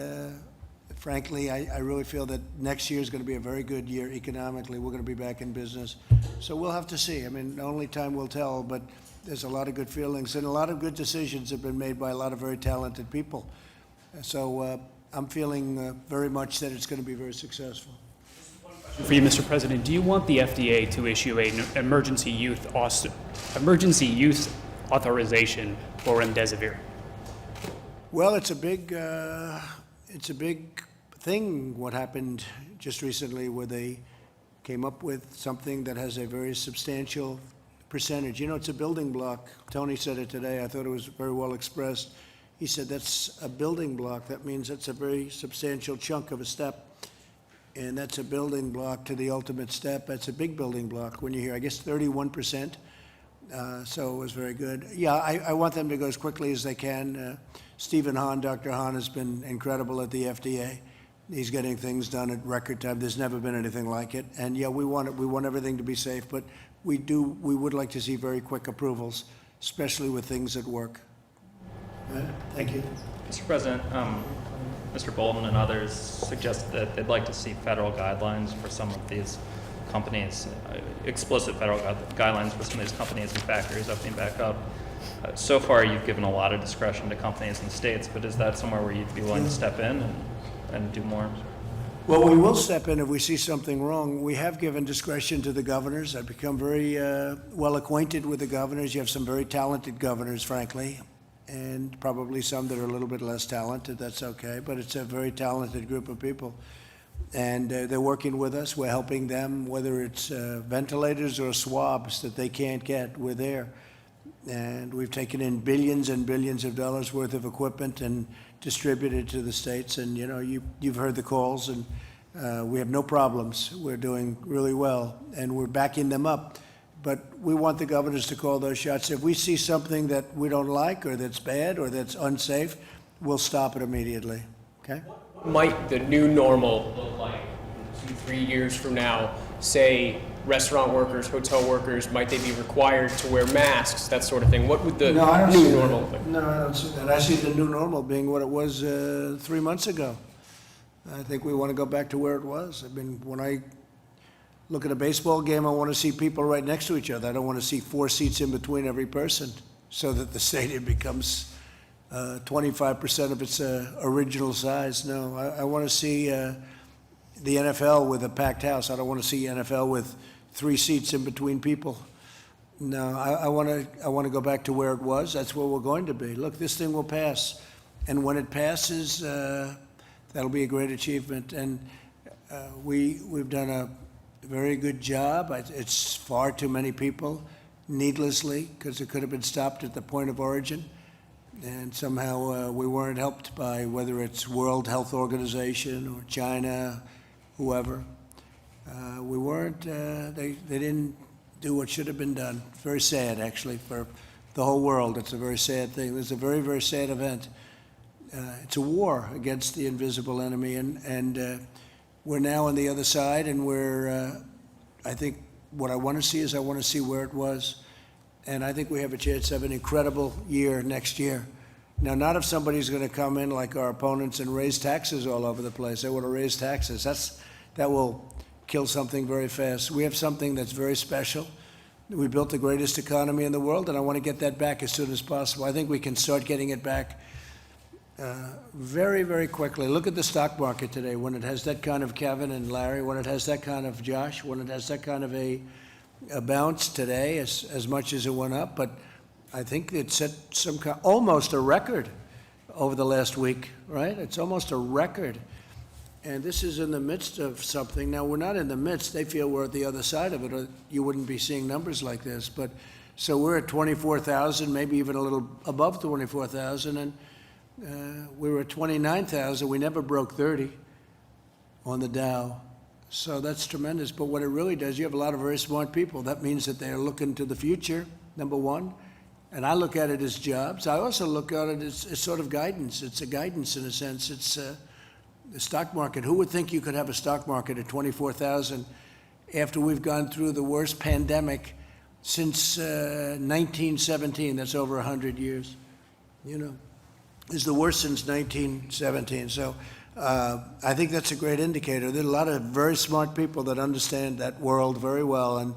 frankly, I really feel that next year is going to be a very good year economically. We're going to be back in business. So we'll have to see. I mean, only time will tell, but there's a lot of good feelings and a lot of good decisions have been made by a lot of very talented people. So I'm feeling very much that it's going to be very successful. For you, Mr. President, do you want the FDA to issue an emergency use authorization for remdesivir? Well, it's a big thing, what happened just recently, where they came up with something that has a very substantial percentage. It's a building block. Tony said it today. I thought it was very well expressed. He said that's a building block. That means that's a very substantial chunk of a step. And that's a building block to the ultimate step. That's a big building block when you hear, I guess, 31%. So it was very good. Yeah, I want them to go as quickly as they can. Stephen Hahn, Dr. Hahn, has been incredible at the FDA. He's getting things done at record time. There's never been anything like it. And yeah, we want everything to be safe, but we would like to see very quick approvals, especially with things that work. Thank you. Mr. President, Mr. Bolton and others suggested that they'd like to see federal guidelines for some of these companies, explicit federal guidelines for some of these companies and factories opening back up. So far, you've given a lot of discretion to companies and states, but is that somewhere where you'd be willing to step in and do more? Well, we will step in if we see something wrong. We have given discretion to the governors. I've become very well acquainted with the governors. You have some very talented governors, frankly, and probably some that are a little bit less talented. That's okay, but it's a very talented group of people. And they're working with us. We're helping them, whether it's ventilators or swabs that they can't get, we're there. And we've taken in billions and billions of dollars worth of equipment and distributed to the states. And you've heard the calls, and we have no problems. We're doing really well, and we're backing them up. But we want the governors to call those shots. If we see something that we don't like, or that's bad, or that's unsafe, we'll stop it immediately. Okay? What might the new normal look like 2-3 years from now? Say restaurant workers, hotel workers, might they be required to wear masks, that sort of thing? What would the new normal look like? No, I don't see that. I see the new normal being what it was 3 months ago. I think we want to go back to where it was. I mean, when I look at a baseball game, I want to see people right next to each other. I don't want to see 4 seats in between every person so that the stadium becomes 25% of its original size. No, I want to see the NFL with a packed house. I don't want to see NFL with 3 seats in between people. No, I want to go back to where it was. That's where we're going to be. Look, this thing will pass. And when it passes, that'll be a great achievement. And we've done a very good job. It's far too many people, needlessly, because it could have been stopped at the point of origin. And somehow we weren't helped by whether it's World Health Organization or China, whoever. We weren't, they didn't do what should have been done. It's very sad, actually, for the whole world. It's a very sad thing. It's a very, very sad event. It's a war against the invisible enemy, and we're now on the other side, and I think what I want to see is I want to see where it was. And I think we have a chance to have an incredible year next year. Now, not if somebody's going to come in like our opponents and raise taxes all over the place. They want to raise taxes. That will kill something very fast. We have something that's very special. We built the greatest economy in the world, and I want to get that back as soon as possible. I think we can start getting it back very, very quickly. Look at the stock market today. When it has that kind of, Kevin and Larry, when it has that kind of, Josh, when it has that kind of a bounce today, as much as it went up, but I think it set almost a record over the last week, right? It's almost a record. And this is in the midst of something. Now, we're not in the midst. They feel we're at the other side of it, or you wouldn't be seeing numbers like this. But so we're at 24,000, maybe even a little above 24,000, and we were at 29,000. We never broke 30 on the Dow. So that's tremendous. But what it really does, you have a lot of very smart people. That means that they're looking to the future, number one. And I look at it as jobs. I also look at it as sort of guidance. It's a guidance in a sense. It's the stock market. Who would think you could have a stock market at 24,000 after we've gone through the worst pandemic since 1917? That's over 100 years. You know, it's the worst since 1917. So I think that's a great indicator. There are a lot of very smart people that understand that world very well, and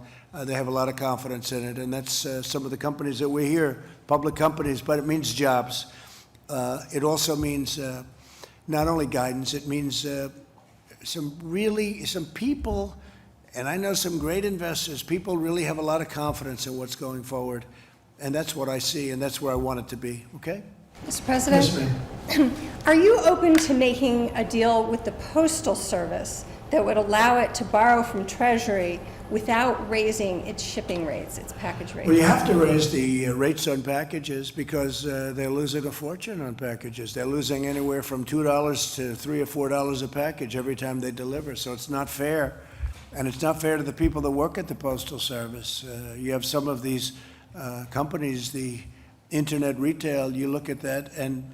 they have a lot of confidence in it. And that's some of the companies that we hear, public companies, but it means jobs. It also means not only guidance, it means some people, and I know some great investors, people really have a lot of confidence in what's going forward. And that's what I see, and that's where I want it to be, okay? Mr. President, Yes, are you open to making a deal with the Postal Service that would allow it to borrow from Treasury without raising its shipping rates, its package rates? Well, you have to raise the rates on packages because they're losing a fortune on packages. They're losing anywhere from $2 to $3 or $4 a package every time they deliver. So it's not fair. And it's not fair to the people that work at the Postal Service. You have some of these companies, the internet retail, you look at that, and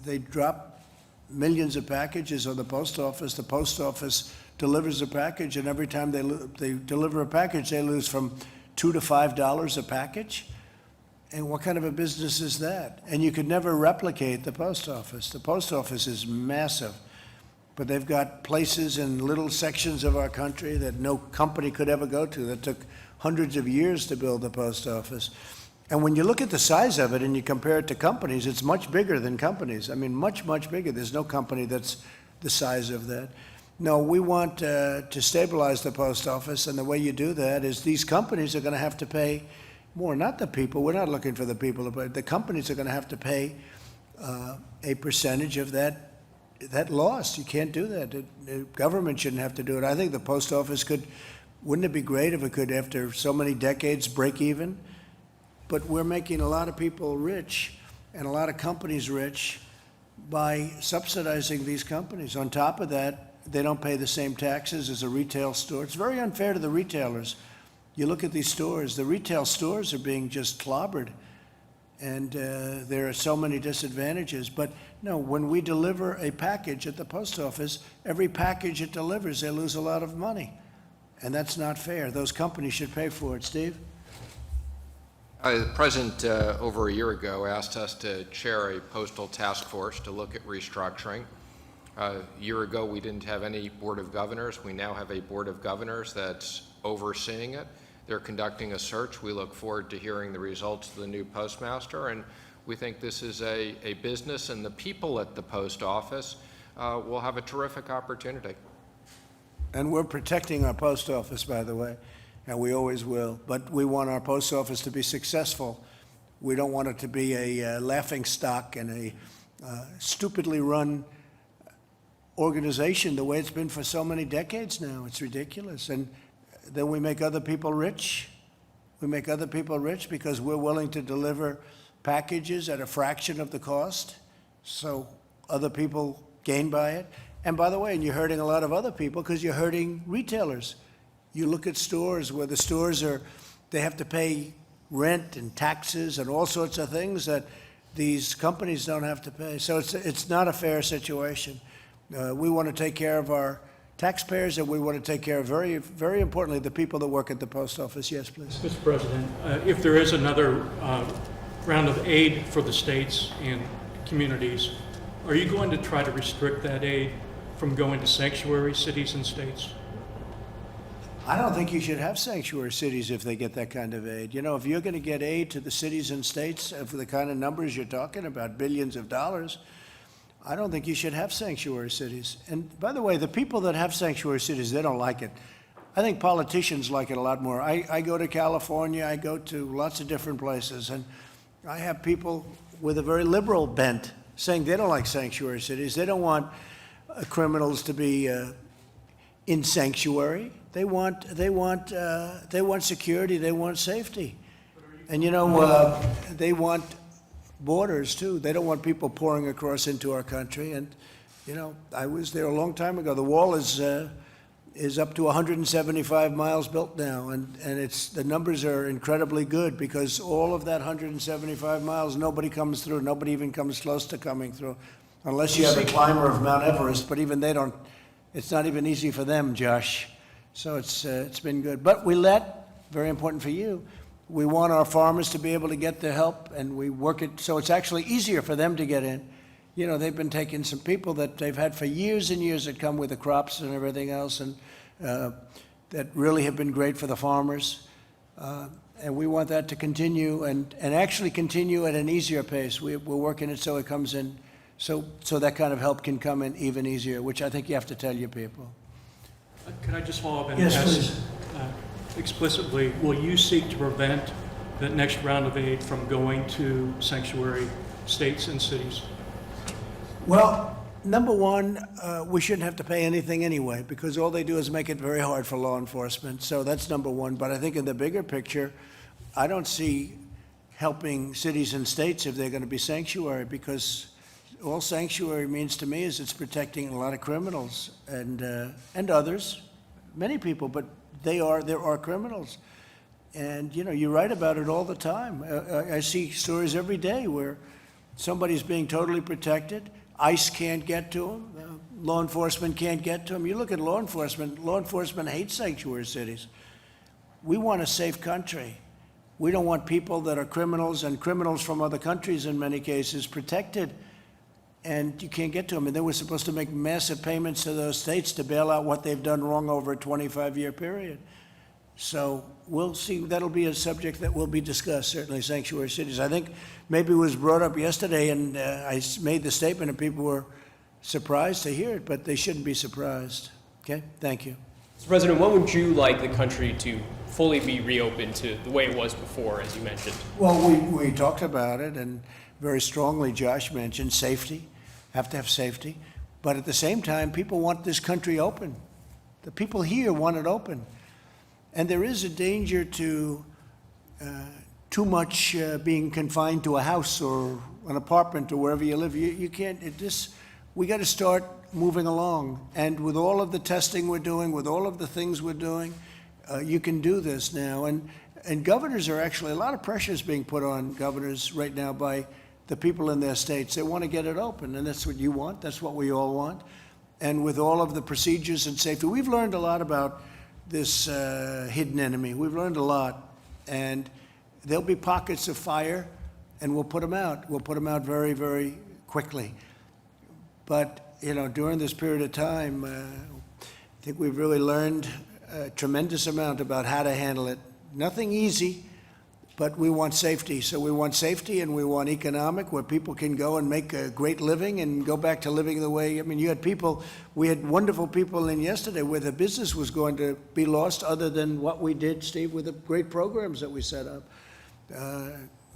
they drop millions of packages on the post office. The post office delivers a package, and every time they deliver a package, they lose from $2 to $5 a package. And what kind of a business is that? And you could never replicate the post office. The post office is massive, but they've got places in little sections of our country that no company could ever go to, that took hundreds of years to build the post office. And when you look at the size of it and you compare it to companies, it's much bigger than companies. I mean, much, much bigger. There's no company that's the size of that. No, we want to stabilize the post office, and the way you do that is these companies are going to have to pay more, not the people. We're not looking for the people, but the companies are going to have to pay a percentage of that loss. You can't do that. The government shouldn't have to do it. I think the post office could, wouldn't it be great if it could, after so many decades, break even? But we're making a lot of people rich and a lot of companies rich by subsidizing these companies. On top of that, they don't pay the same taxes as a retail store. It's very unfair to the retailers. You look at these stores, the retail stores are being just clobbered, and there are so many disadvantages. But no, when we deliver a package at the post office, every package it delivers, they lose a lot of money. And that's not fair. Those companies should pay for it. Steve? The President, over a year ago, asked us to chair a postal task force to look at restructuring. A year ago, we didn't have any Board of Governors. We now have a Board of Governors that's overseeing it. They're conducting a search. We look forward to hearing the results of the new postmaster, and we think this is a business, and the people at the post office will have a terrific opportunity. And we're protecting our post office, by the way, and we always will. But we want our post office to be successful. We don't want it to be a laughing stock and a stupidly run organization the way it's been for so many decades now. It's ridiculous. And then we make other people rich. We make other people rich because we're willing to deliver packages at a fraction of the cost, so other people gain by it. And by the way, and you're hurting a lot of other people because you're hurting retailers. You look at stores where the stores they have to pay rent and taxes and all sorts of things that these companies don't have to pay. So it's not a fair situation. We want to take care of our taxpayers, and we want to take care of, very, very importantly, the people that work at the post office. Yes, please. Mr. President, if there is another round of aid for the states and communities, are you going to try to restrict that aid from going to sanctuary cities and states? I don't think you should have sanctuary cities if they get that kind of aid. You know, if you're going to get aid to the cities and states for the kind of numbers you're talking about, billions of dollars, I don't think you should have sanctuary cities. And by the way, the people that have sanctuary cities, they don't like it. I think politicians like it a lot more. I go to California, I go to lots of different places, and I have people with a very liberal bent saying they don't like sanctuary cities. They don't want criminals to be in sanctuary. They want security. They want safety, and they want borders too. They don't want people pouring across into our country. And I was there a long time ago. The wall is up to 175 miles built now, and the numbers are incredibly good because all of that 175 miles, nobody comes through. Nobody even comes close to coming through, unless you have a climber of Mount Everest. But even they don't. It's not even easy for them, Josh. So it's been good. But very important for you. We want our farmers to be able to get the help, and we work it so it's actually easier for them to get in. They've been taking some people that they've had for years and years that come with the crops and everything else, and that really have been great for the farmers. And we want that to continue and actually continue at an easier pace. We're working it so it comes in, so that kind of help can come in even easier, which I think you have to tell your people. Could I just follow up and Yes, ask please. Explicitly, will you seek to prevent the next round of aid from going to sanctuary states and cities? Well, number one, we shouldn't have to pay anything anyway, because all they do is make it very hard for law enforcement. So that's number one. But I think in the bigger picture, I don't see helping cities and states if they're going to be sanctuary, because all sanctuary means to me is it's protecting a lot of criminals and others, many people, but there are criminals. And, you write about it all the time. I see stories every day where somebody's being totally protected. ICE can't get to them. Law enforcement can't get to them. You look at law enforcement hates sanctuary cities. We want a safe country. We don't want people that are criminals and criminals from other countries in many cases protected, and you can't get to them. And then we're supposed to make massive payments to those states to bail out what they've done wrong over a 25-year period. So we'll see. That'll be a subject that will be discussed, certainly, sanctuary cities. I think maybe it was brought up yesterday, and I made the statement, and people were surprised to hear it, but they shouldn't be surprised. Okay? Thank you. Mr. President, when would you like the country to fully be reopened to the way it was before, as you mentioned? Well, we talked about it, and very strongly Josh mentioned safety. Have to have safety. But at the same time, people want this country open. The people here want it open. And there is a danger to too much being confined to a house or an apartment or wherever you live. You can't, we got to start moving along. And with all of the testing we're doing, with all of the things we're doing, you can do this now. And governors are actually, a lot of pressure is being put on governors right now by the people in their states. They want to get it open, and that's what you want. That's what we all want. And with all of the procedures and safety, we've learned a lot about this hidden enemy. We've learned a lot, and there'll be pockets of fire, and we'll put them out. We'll put them out very, very quickly. But, during this period of time, I think we've really learned a tremendous amount about how to handle it. Nothing easy, but we want safety. So we want safety, and we want economic, where people can go and make a great living and go back to living the way, we had wonderful people in yesterday where the business was going to be lost other than what we did, Steve, with the great programs that we set up.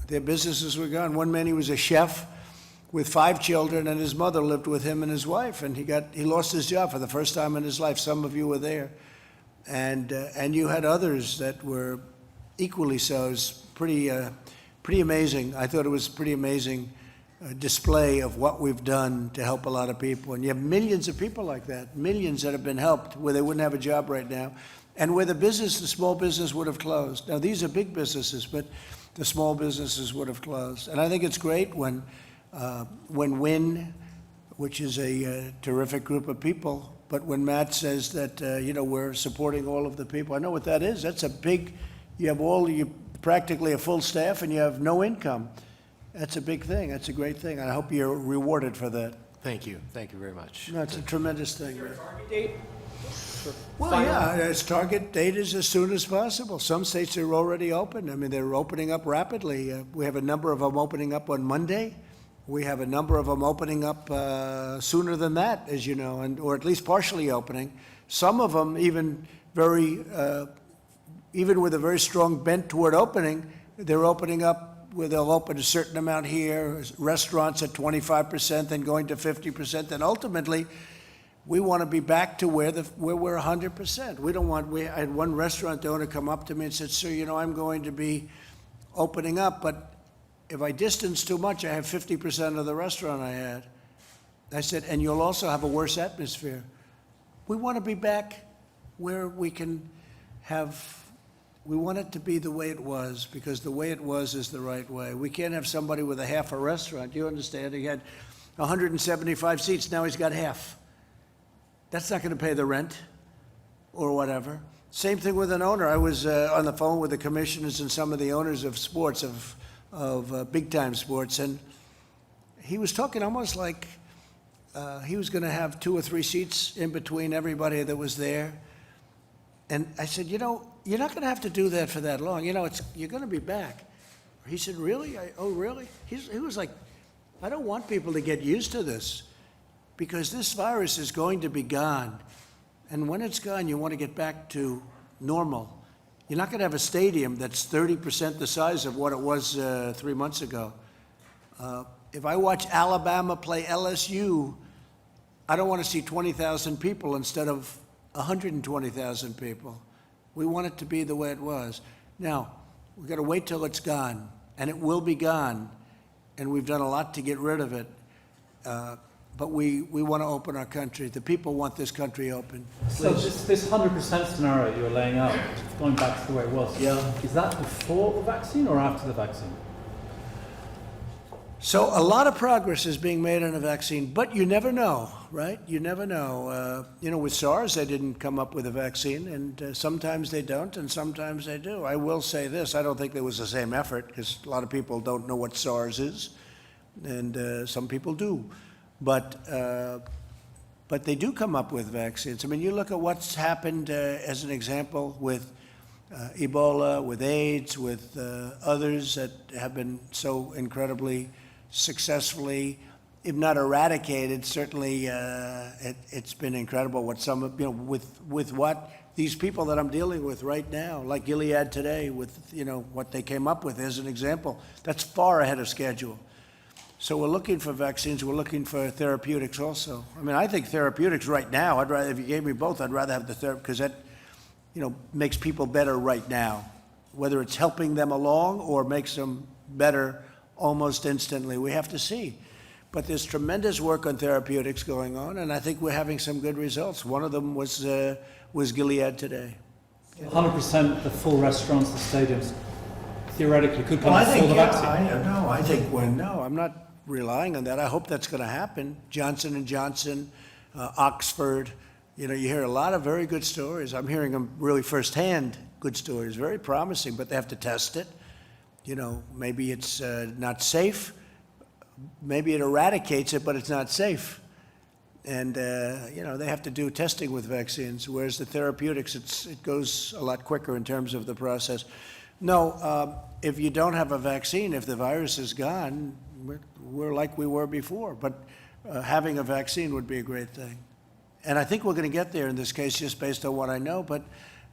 Their businesses were gone. One man, he was a chef with 5 children, and his mother lived with him and his wife, and he lost his job for the first time in his life. Some of you were there. And you had others that were equally so. It's pretty amazing. I thought it was pretty amazing display of what we've done to help a lot of people. And you have millions of people like that, millions that have been helped where they wouldn't have a job right now, and where the small business would have closed. Now, these are big businesses, but the small businesses would have closed. And I think it's great when WIN, which is a terrific group of people, but when Matt says that, we're supporting all of the people, I know what that is. That's a big, you have practically a full staff, and you have no income. That's a big thing. That's a great thing. I hope you're rewarded for that. Thank you. Thank you very much. No, it's a tremendous thing. Is there a target date? Well, yeah, its target date is as soon as possible. Some states are already open. I mean, they're opening up rapidly. We have a number of them opening up on Monday. We have a number of them opening up sooner than that, as you know, or at least partially opening. Some of them even even with a very strong bent toward opening, they're opening up where they'll open a certain amount here, restaurants at 25%, then going to 50%, then ultimately We want to be back to where we're 100%. We don't want, I had one restaurant owner come up to me and said, sir, you know, I'm going to be opening up, but if I distance too much, I have 50% of the restaurant I had. I said, and you'll also have a worse atmosphere. We want to be back where we can have, we want it to be the way it was, because the way it was is the right way. We can't have somebody with a half a restaurant. You understand? He had 175 seats, now he's got half. That's not going to pay the rent or whatever. Same thing with an owner. I was on the phone with the commissioners and some of the owners of sports, of big-time sports, and he was talking almost like he was going to have 2 or 3 seats in between everybody that was there. And I said, you know, you're not going to have to do that for that long. You know, you're going to be back. He said, really? Oh, really? He was like, I don't want people to get used to this, because this virus is going to be gone. And when it's gone, you want to get back to normal. You're not going to have a stadium that's 30% the size of what it was 3 months ago. If I watch Alabama play LSU, I don't want to see 20,000 people instead of 120,000 people. We want it to be the way it was. Now, we've got to wait till it's gone, and it will be gone, and we've done a lot to get rid of it. But we want to open our country. The people want this country open. So this 100% scenario you're laying out, going back to the way it was, is that before the vaccine or after the vaccine? So a lot of progress is being made on a vaccine, but you never know, right? You never know. You know, with SARS, they didn't come up with a vaccine, and sometimes they don't, and sometimes they do. I will say this, I don't think there was the same effort, because a lot of people don't know what SARS is, and some people do. But they do come up with vaccines. I mean, you look at what's happened as an example with Ebola, with AIDS, with others that have been so incredibly successfully, if not eradicated, certainly it's been incredible what some, you know, with what these people that I'm dealing with right now, like Gilead today, with, you know, what they came up with as an example, that's far ahead of schedule. So we're looking for vaccines, we're looking for therapeutics also. I mean, I think therapeutics right now, I'd rather, if you gave me both, I'd rather have the therapy, because that, you know, makes people better right now. Whether it's helping them along or makes them better almost instantly, we have to see. But there's tremendous work on therapeutics going on, and I think we're having some good results. One of them was Gilead today. 100% the full restaurants, the stadiums, theoretically could come before the vaccine. No, I'm not relying on that. I hope that's going to happen. Johnson & Johnson, Oxford, you know, you hear a lot of very good stories. I'm hearing them really firsthand, good stories, very promising, but they have to test it. You know, maybe it's not safe. Maybe it eradicates it, but it's not safe. And, you know, they have to do testing with vaccines, whereas the therapeutics, it goes a lot quicker in terms of the process. No, if you don't have a vaccine, if the virus is gone, we're like we were before. But having a vaccine would be a great thing. And I think we're going to get there in this case, just based on what I know, but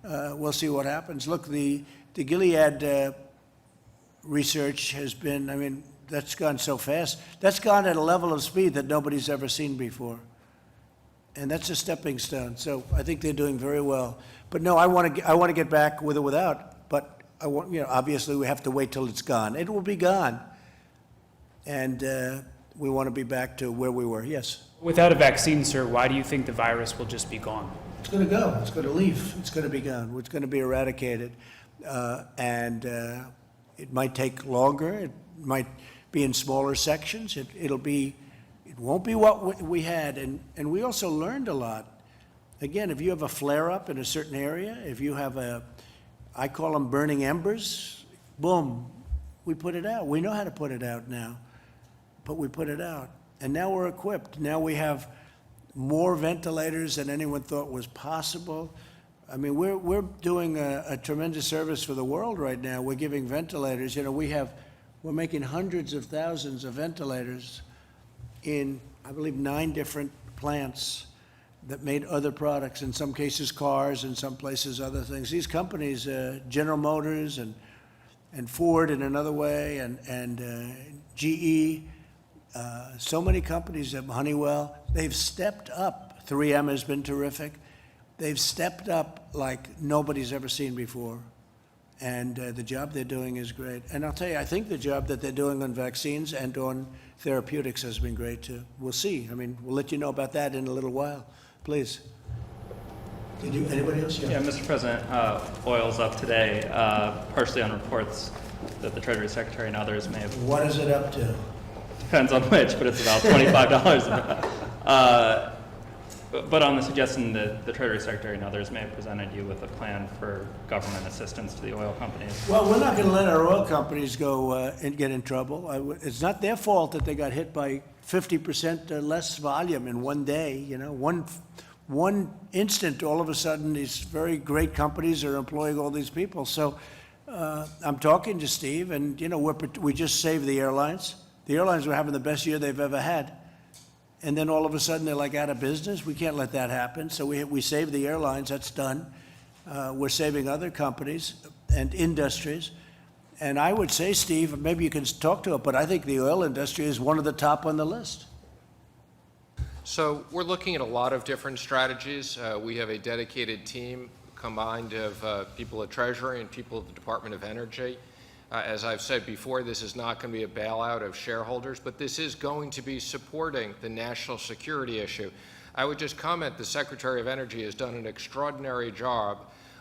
we'll see what happens. Look, the Gilead research has been, I mean, that's gone so fast. That's gone at a level of speed that nobody's ever seen before. And that's a stepping stone. So I think they're doing very well. But no, I want to get back with or without, but I want, you know, obviously we have to wait till it's gone. It will be gone. And we want to be back to where we were, yes. Without a vaccine, sir, why do you think the virus will just be gone? It's going to go. It's going to leave. It's going to be gone. It's going to be eradicated. And it might take longer. It might be in smaller sections. It won't be what we had. And we also learned a lot. Again, if you have a flare-up in a certain area, if you have I call them burning embers, boom, we put it out. We know how to put it out now, but we put it out. And now we're equipped. Now we have more ventilators than anyone thought was possible. I mean, we're doing a tremendous service for the world right now. We're giving ventilators. You know, we're making hundreds of thousands of ventilators in, I believe, 9 different plants that made other products, in some cases cars, in some places other things. These companies, General Motors and Ford in another way, and GE, so many companies, Honeywell, they've stepped up 3M has been terrific. They've stepped up like nobody's ever seen before. And the job they're doing is great. And I'll tell you, I think the job that they're doing on vaccines and on therapeutics has been great too. We'll see. I mean, we'll let you know about that in a little while. Please. Anybody else? Yeah, Mr. President, oil's up today, partially on reports that the Treasury Secretary and others may have. What is it up to? Depends on which, but it's about $25. But on the suggestion that the Treasury Secretary and others may have presented you with a plan for government assistance to the oil companies. Well, we're not going to let our oil companies go and get in trouble. It's not their fault that they got hit by 50% less volume in one day. You know, one instant, all of a sudden, these very great companies are employing all these people. So I'm talking to Steve, and you know, we just saved the airlines. The airlines were having the best year they've ever had. And then all of a sudden they're like out of business. We can't let that happen. So we saved the airlines. That's done. We're saving other companies and industries. And I would say, Steve, maybe you can talk to it, but I think the oil industry is one of the top on the list. So we're looking at a lot of different strategies. We have a dedicated team combined of people at Treasury and people at the Department of Energy. As I've said before, this is not going to be a bailout of shareholders, but this is going to be supporting the national security issue. I would just comment the Secretary of Energy has done an extraordinary job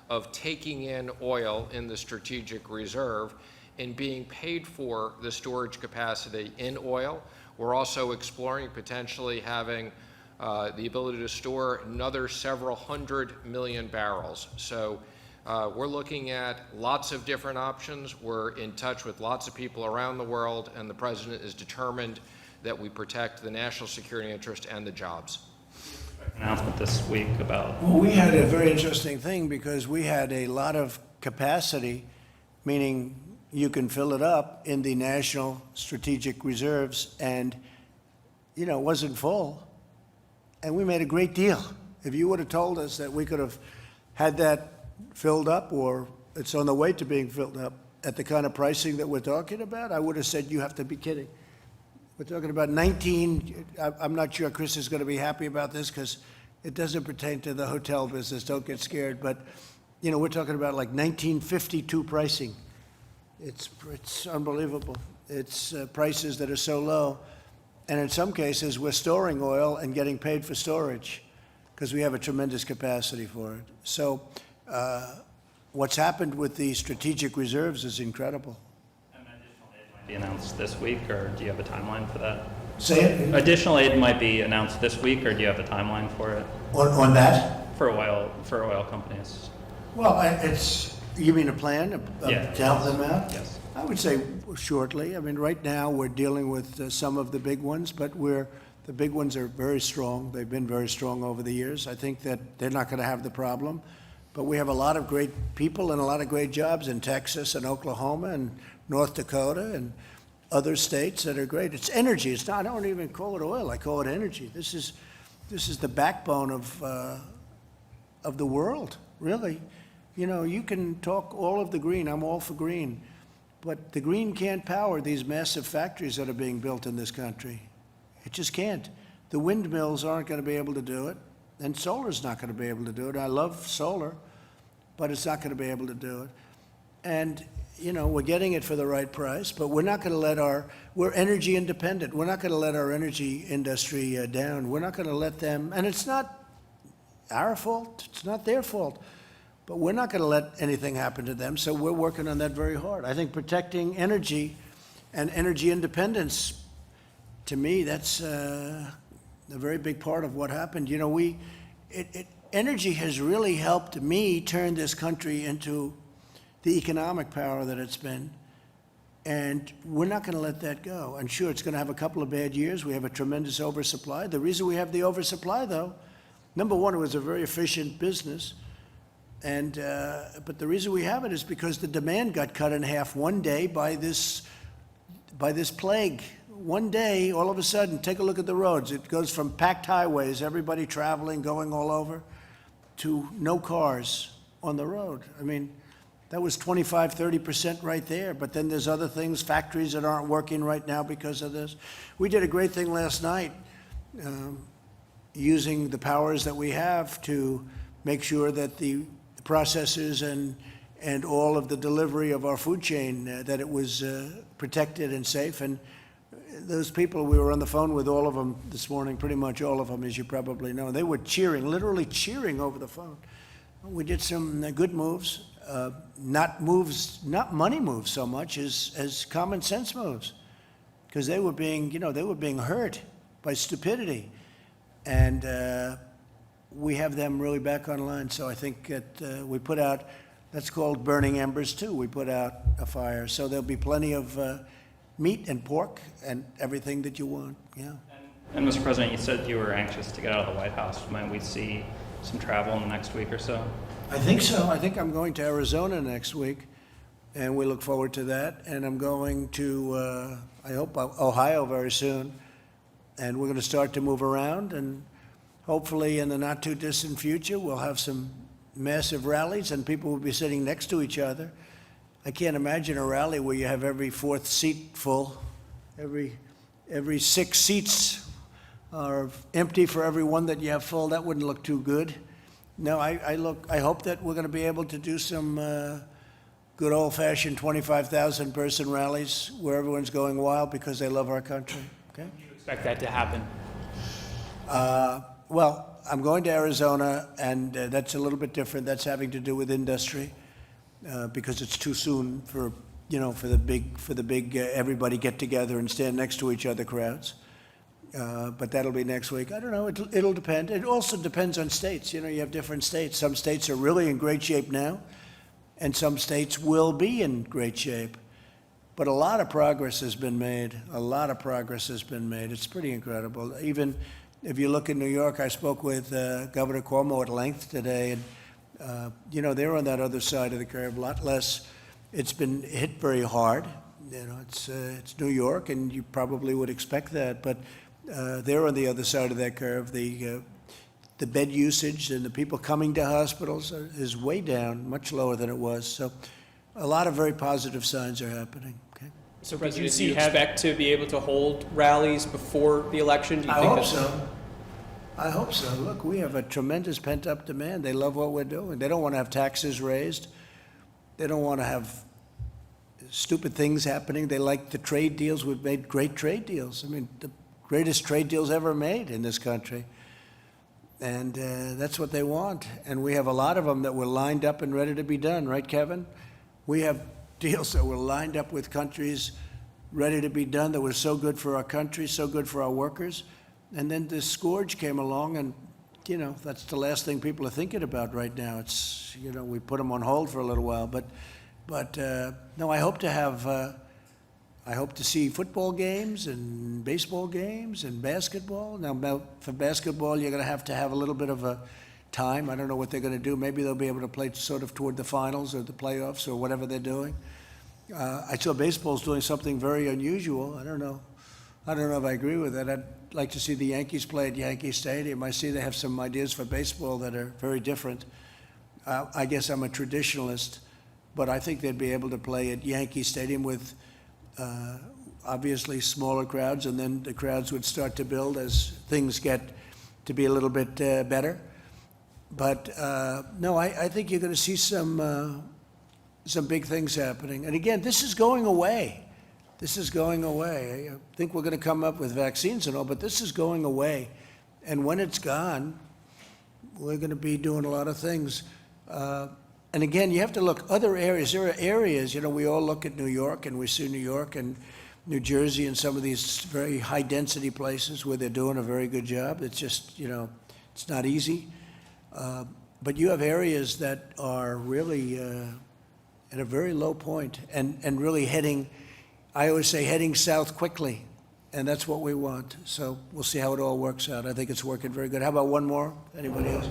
of taking in oil in the strategic reserve and being paid for the storage capacity in oil. We're also exploring potentially having the ability to store another several 100 million barrels. So we're looking at lots of different options. We're in touch with lots of people around the world, and the President is determined that we protect the national security interest and the jobs. Announcement this week about. Well, we had a very interesting thing because we had a lot of capacity, meaning you can fill it up in the national strategic reserves, and you know, it wasn't full. And we made a great deal. If you would have told us that we could have had that filled up, or it's on the way to being filled up at the kind of pricing that we're talking about, I would have said you have to be kidding. We're talking about 19, I'm not sure Chris is going to be happy about this because it doesn't pertain to the hotel business, don't get scared, but you know, we're talking about like 1952 pricing. It's unbelievable. It's prices that are so low, and in some cases we're storing oil and getting paid for storage because we have a tremendous capacity for it. So what's happened with the strategic reserves is incredible. And additional aid might be announced this week, or do you have a timeline for that? Say it. Additional aid might be announced this week, or do you have a timeline for it? On that? For oil companies. Well, you mean a plan Yeah. to help them out? Yes. I would say shortly. I mean, right now we're dealing with some of the big ones, but the big ones are very strong. They've been very strong over the years. I think that they're not going to have the problem. But we have a lot of great people and a lot of great jobs in Texas and Oklahoma and North Dakota and other states that are great. It's energy. It's not. I don't even call it oil. I call it energy. This is the backbone of the world, really. You know, you can talk all of the green. I'm all for green. But the green can't power these massive factories that are being built in this country. It just can't. The windmills aren't going to be able to do it, and solar's not going to be able to do it. I love solar, but it's not going to be able to do it. And, you know, we're getting it for the right price, but we're not going to we're energy independent. We're not going to let our energy industry down. We're not going to let them, and it's not our fault. It's not their fault. But we're not going to let anything happen to them, so we're working on that very hard. I think protecting energy and energy independence, to me, that's a very big part of what happened. You know, energy has really helped me turn this country into the economic power that it's been, and we're not going to let that go. And sure, it's going to have a couple of bad years. We have a tremendous oversupply. The reason we have the oversupply, though, number one, it was a very efficient business. And but the reason we have it is because the demand got cut in half one day by this plague. One day, all of a sudden, take a look at the roads. It goes from packed highways, everybody traveling, going all over, to no cars on the road. I mean, that was 25-30% right there. But then there's other things, factories that aren't working right now because of this. We did a great thing last night. using the powers that we have to make sure that the processors and all of the delivery of our food chain, that it was protected and safe. And those people, we were on the phone with all of them this morning, pretty much all of them, as you probably know. They were cheering, literally cheering over the phone. We did some good moves, not money moves so much as common sense moves, because they were being hurt by stupidity. And we have them really back online. So I think that we put out, that's called burning embers too. We put out a fire. So there'll be plenty of meat and pork and everything that you want, yeah. And Mr. President, you said you were anxious to get out of the White House. Might we see some travel in the next week or so? I think so. I think I'm going to Arizona next week, and we look forward to that. And I'm going to, I hope, Ohio very soon. And we're going to start to move around, and hopefully in the not too distant future, we'll have some massive rallies and people will be sitting next to each other. I can't imagine a rally where you have every fourth seat full, every 6 seats are empty for every one that you have full. That wouldn't look too good. No, I hope that we're going to be able to do some good old-fashioned 25,000 person rallies where everyone's going wild because they love our country. Okay. Expect that to happen? Well, I'm going to Arizona, and that's a little bit different. That's having to do with industry, because it's too soon for the big everybody get together and stand next to each other crowds. But that'll be next week. I don't know. It'll depend. It also depends on states. You have different states. Some states are really in great shape now, and some states will be in great shape. But a lot of progress has been made. A lot of progress has been made. It's pretty incredible. Even if you look in New York, I spoke with Governor Cuomo at length today, and they're on that other side of the curve, a lot less. It's been hit very hard. It's New York, and you probably would expect that, but they're on the other side of that curve. The bed usage and the people coming to hospitals is way down, much lower than it was. So a lot of very positive signs are happening. Okay. So, President, do you expect to be able to hold rallies before the election? Do you think hope so. I hope so. Look, we have a tremendous pent-up demand. They love what we're doing. They don't want to have taxes raised. They don't want to have stupid things happening. They like the trade deals. We've made great trade deals. I mean, the greatest trade deals ever made in this country. And that's what they want. And we have a lot of them that were lined up and ready to be done, right, Kevin? We have deals that were lined up with countries ready to be done that were so good for our country, so good for our workers. And then this scourge came along, and, that's the last thing people are thinking about right now. It's, we put them on hold for a little while. But no, I hope to see football games and baseball games and basketball. Now, for basketball, you're going to have a little bit of a time. I don't know what they're going to do. Maybe they'll be able to play sort of toward the finals or the playoffs or whatever they're doing. I saw baseball's doing something very unusual. I don't know if I agree with that. I'd like to see the Yankees play at Yankee Stadium. I see they have some ideas for baseball that are very different. I guess I'm a traditionalist, but I think they'd be able to play at Yankee Stadium with obviously smaller crowds, and then the crowds would start to build as things get to be a little bit better. But no, I think you're going to see some big things happening. And again, this is going away. This is going away. I think we're going to come up with vaccines and all, but this is going away. And when it's gone, we're going to be doing a lot of things. And again, you have to look other areas. There are areas, we all look at New York, and we see New York and New Jersey and some of these very high-density places where they're doing a very good job. It's just, it's not easy. But you have areas that are really at a very low point and really heading, I always say, heading south quickly. And that's what we want. So we'll see how it all works out. I think it's working very good. How about one more? Anybody else?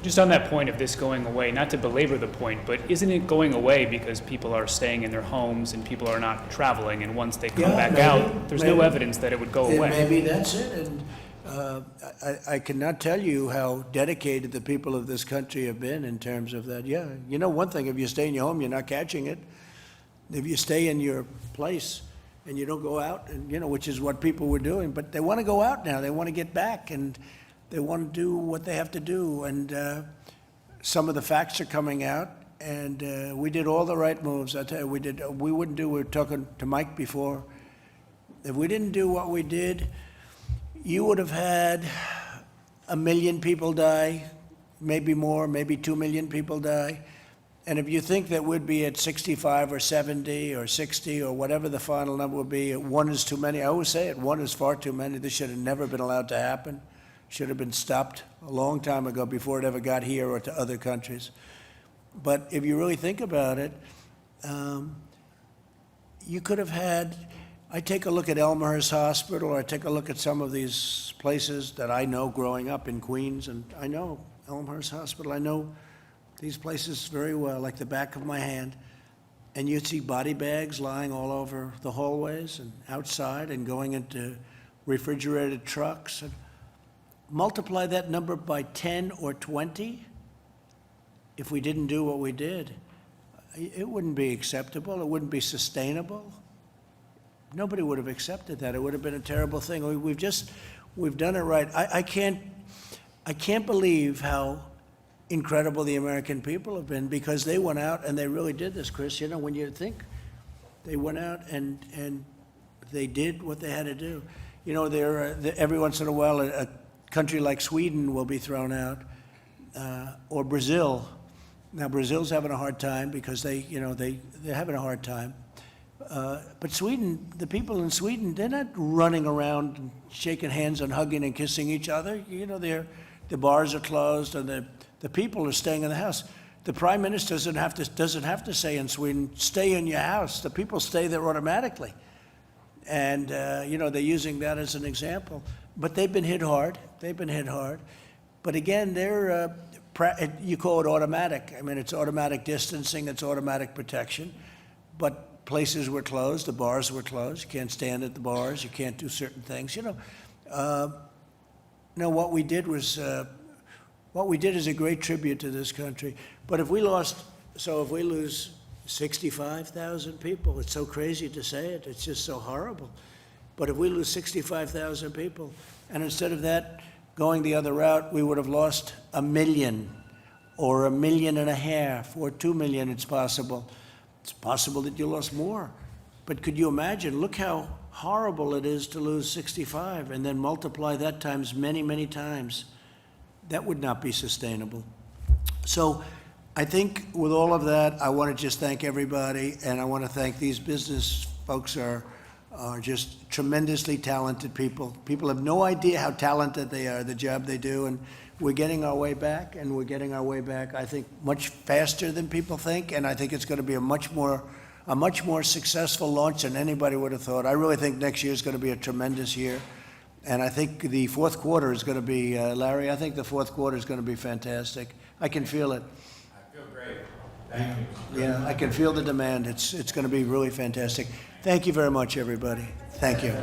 Just on that point of this going away, not to belabor the point, but isn't it going away because people are staying in their homes and people are not traveling, and once they come back out, there's no evidence that it would go away? Maybe that's it. And I cannot tell you how dedicated the people of this country have been in terms of that. Yeah, one thing, if you stay in your home, you're not catching it. If you stay in your place and you don't go out, and which is what people were doing, but they want to go out now. They want to get back, and They want to do what they have to do, and some of the facts are coming out, and we did all the right moves. I tell you, we wouldn't do, we were talking to Mike before. If we didn't do what we did, you would have had 1 million people die, maybe more, maybe 2 million people die. And if you think that we'd be at 65 or 70 or 60 or whatever the final number would be, 1 is too many. I always say it, 1 is far too many. This should have never been allowed to happen. Should have been stopped a long time ago before it ever got here or to other countries. But if you really think about it, you could have had, I take a look at Elmhurst Hospital, or I take a look at some of these places that I know growing up in Queens, and I know Elmhurst Hospital, I know these places very well, like the back of my hand. And you'd see body bags lying all over the hallways and outside and going into refrigerated trucks. And multiply that number by 10 or 20, if we didn't do what we did, it wouldn't be acceptable. It wouldn't be sustainable. Nobody would have accepted that. It would have been a terrible thing. We've done it right. I can't believe how incredible the American people have been, because they went out and they really did this, Chris. You know, when you think they went out and they did what they had to do. You know, every once in a while, a country like Sweden will be thrown out, or Brazil. Now, Brazil's having a hard time because they're having a hard time. But Sweden, the people in Sweden, they're not running around and shaking hands and hugging and kissing each other. You know, the bars are closed and the people are staying in the house. The prime minister doesn't have to say in Sweden, stay in your house. The people stay there automatically. And, you know, they're using that as an example. But they've been hit hard. They've been hit hard. But again, you call it automatic. I mean, it's automatic distancing, it's automatic protection. But places were closed, the bars were closed. You can't stand at the bars, you can't do certain things. You know, what we did is a great tribute to this country. But if we lose 65,000 people, it's so crazy to say it, it's just so horrible. But if we lose 65,000 people, and instead of that going the other route, we would have lost 1 million or 1.5 million or 2 million, it's possible. It's possible that you lost more. But could you imagine, look how horrible it is to lose 65 and then multiply that times many, many times. That would not be sustainable. So I think with all of that, I want to just thank everybody, and I want to thank these business folks are just tremendously talented people. People have no idea how talented they are, the job they do, and we're getting our way back, and we're getting our way back, I think, much faster than people think, and I think it's going to be a much more successful launch than anybody would have thought. I really think next year is going to be a tremendous year, and I think the fourth quarter is going to be, Larry, I think the fourth quarter is going to be fantastic. I can feel it. I feel great. Thank you. Yeah, I can feel the demand. It's going to be really fantastic. Thank you very much, everybody. Thank you.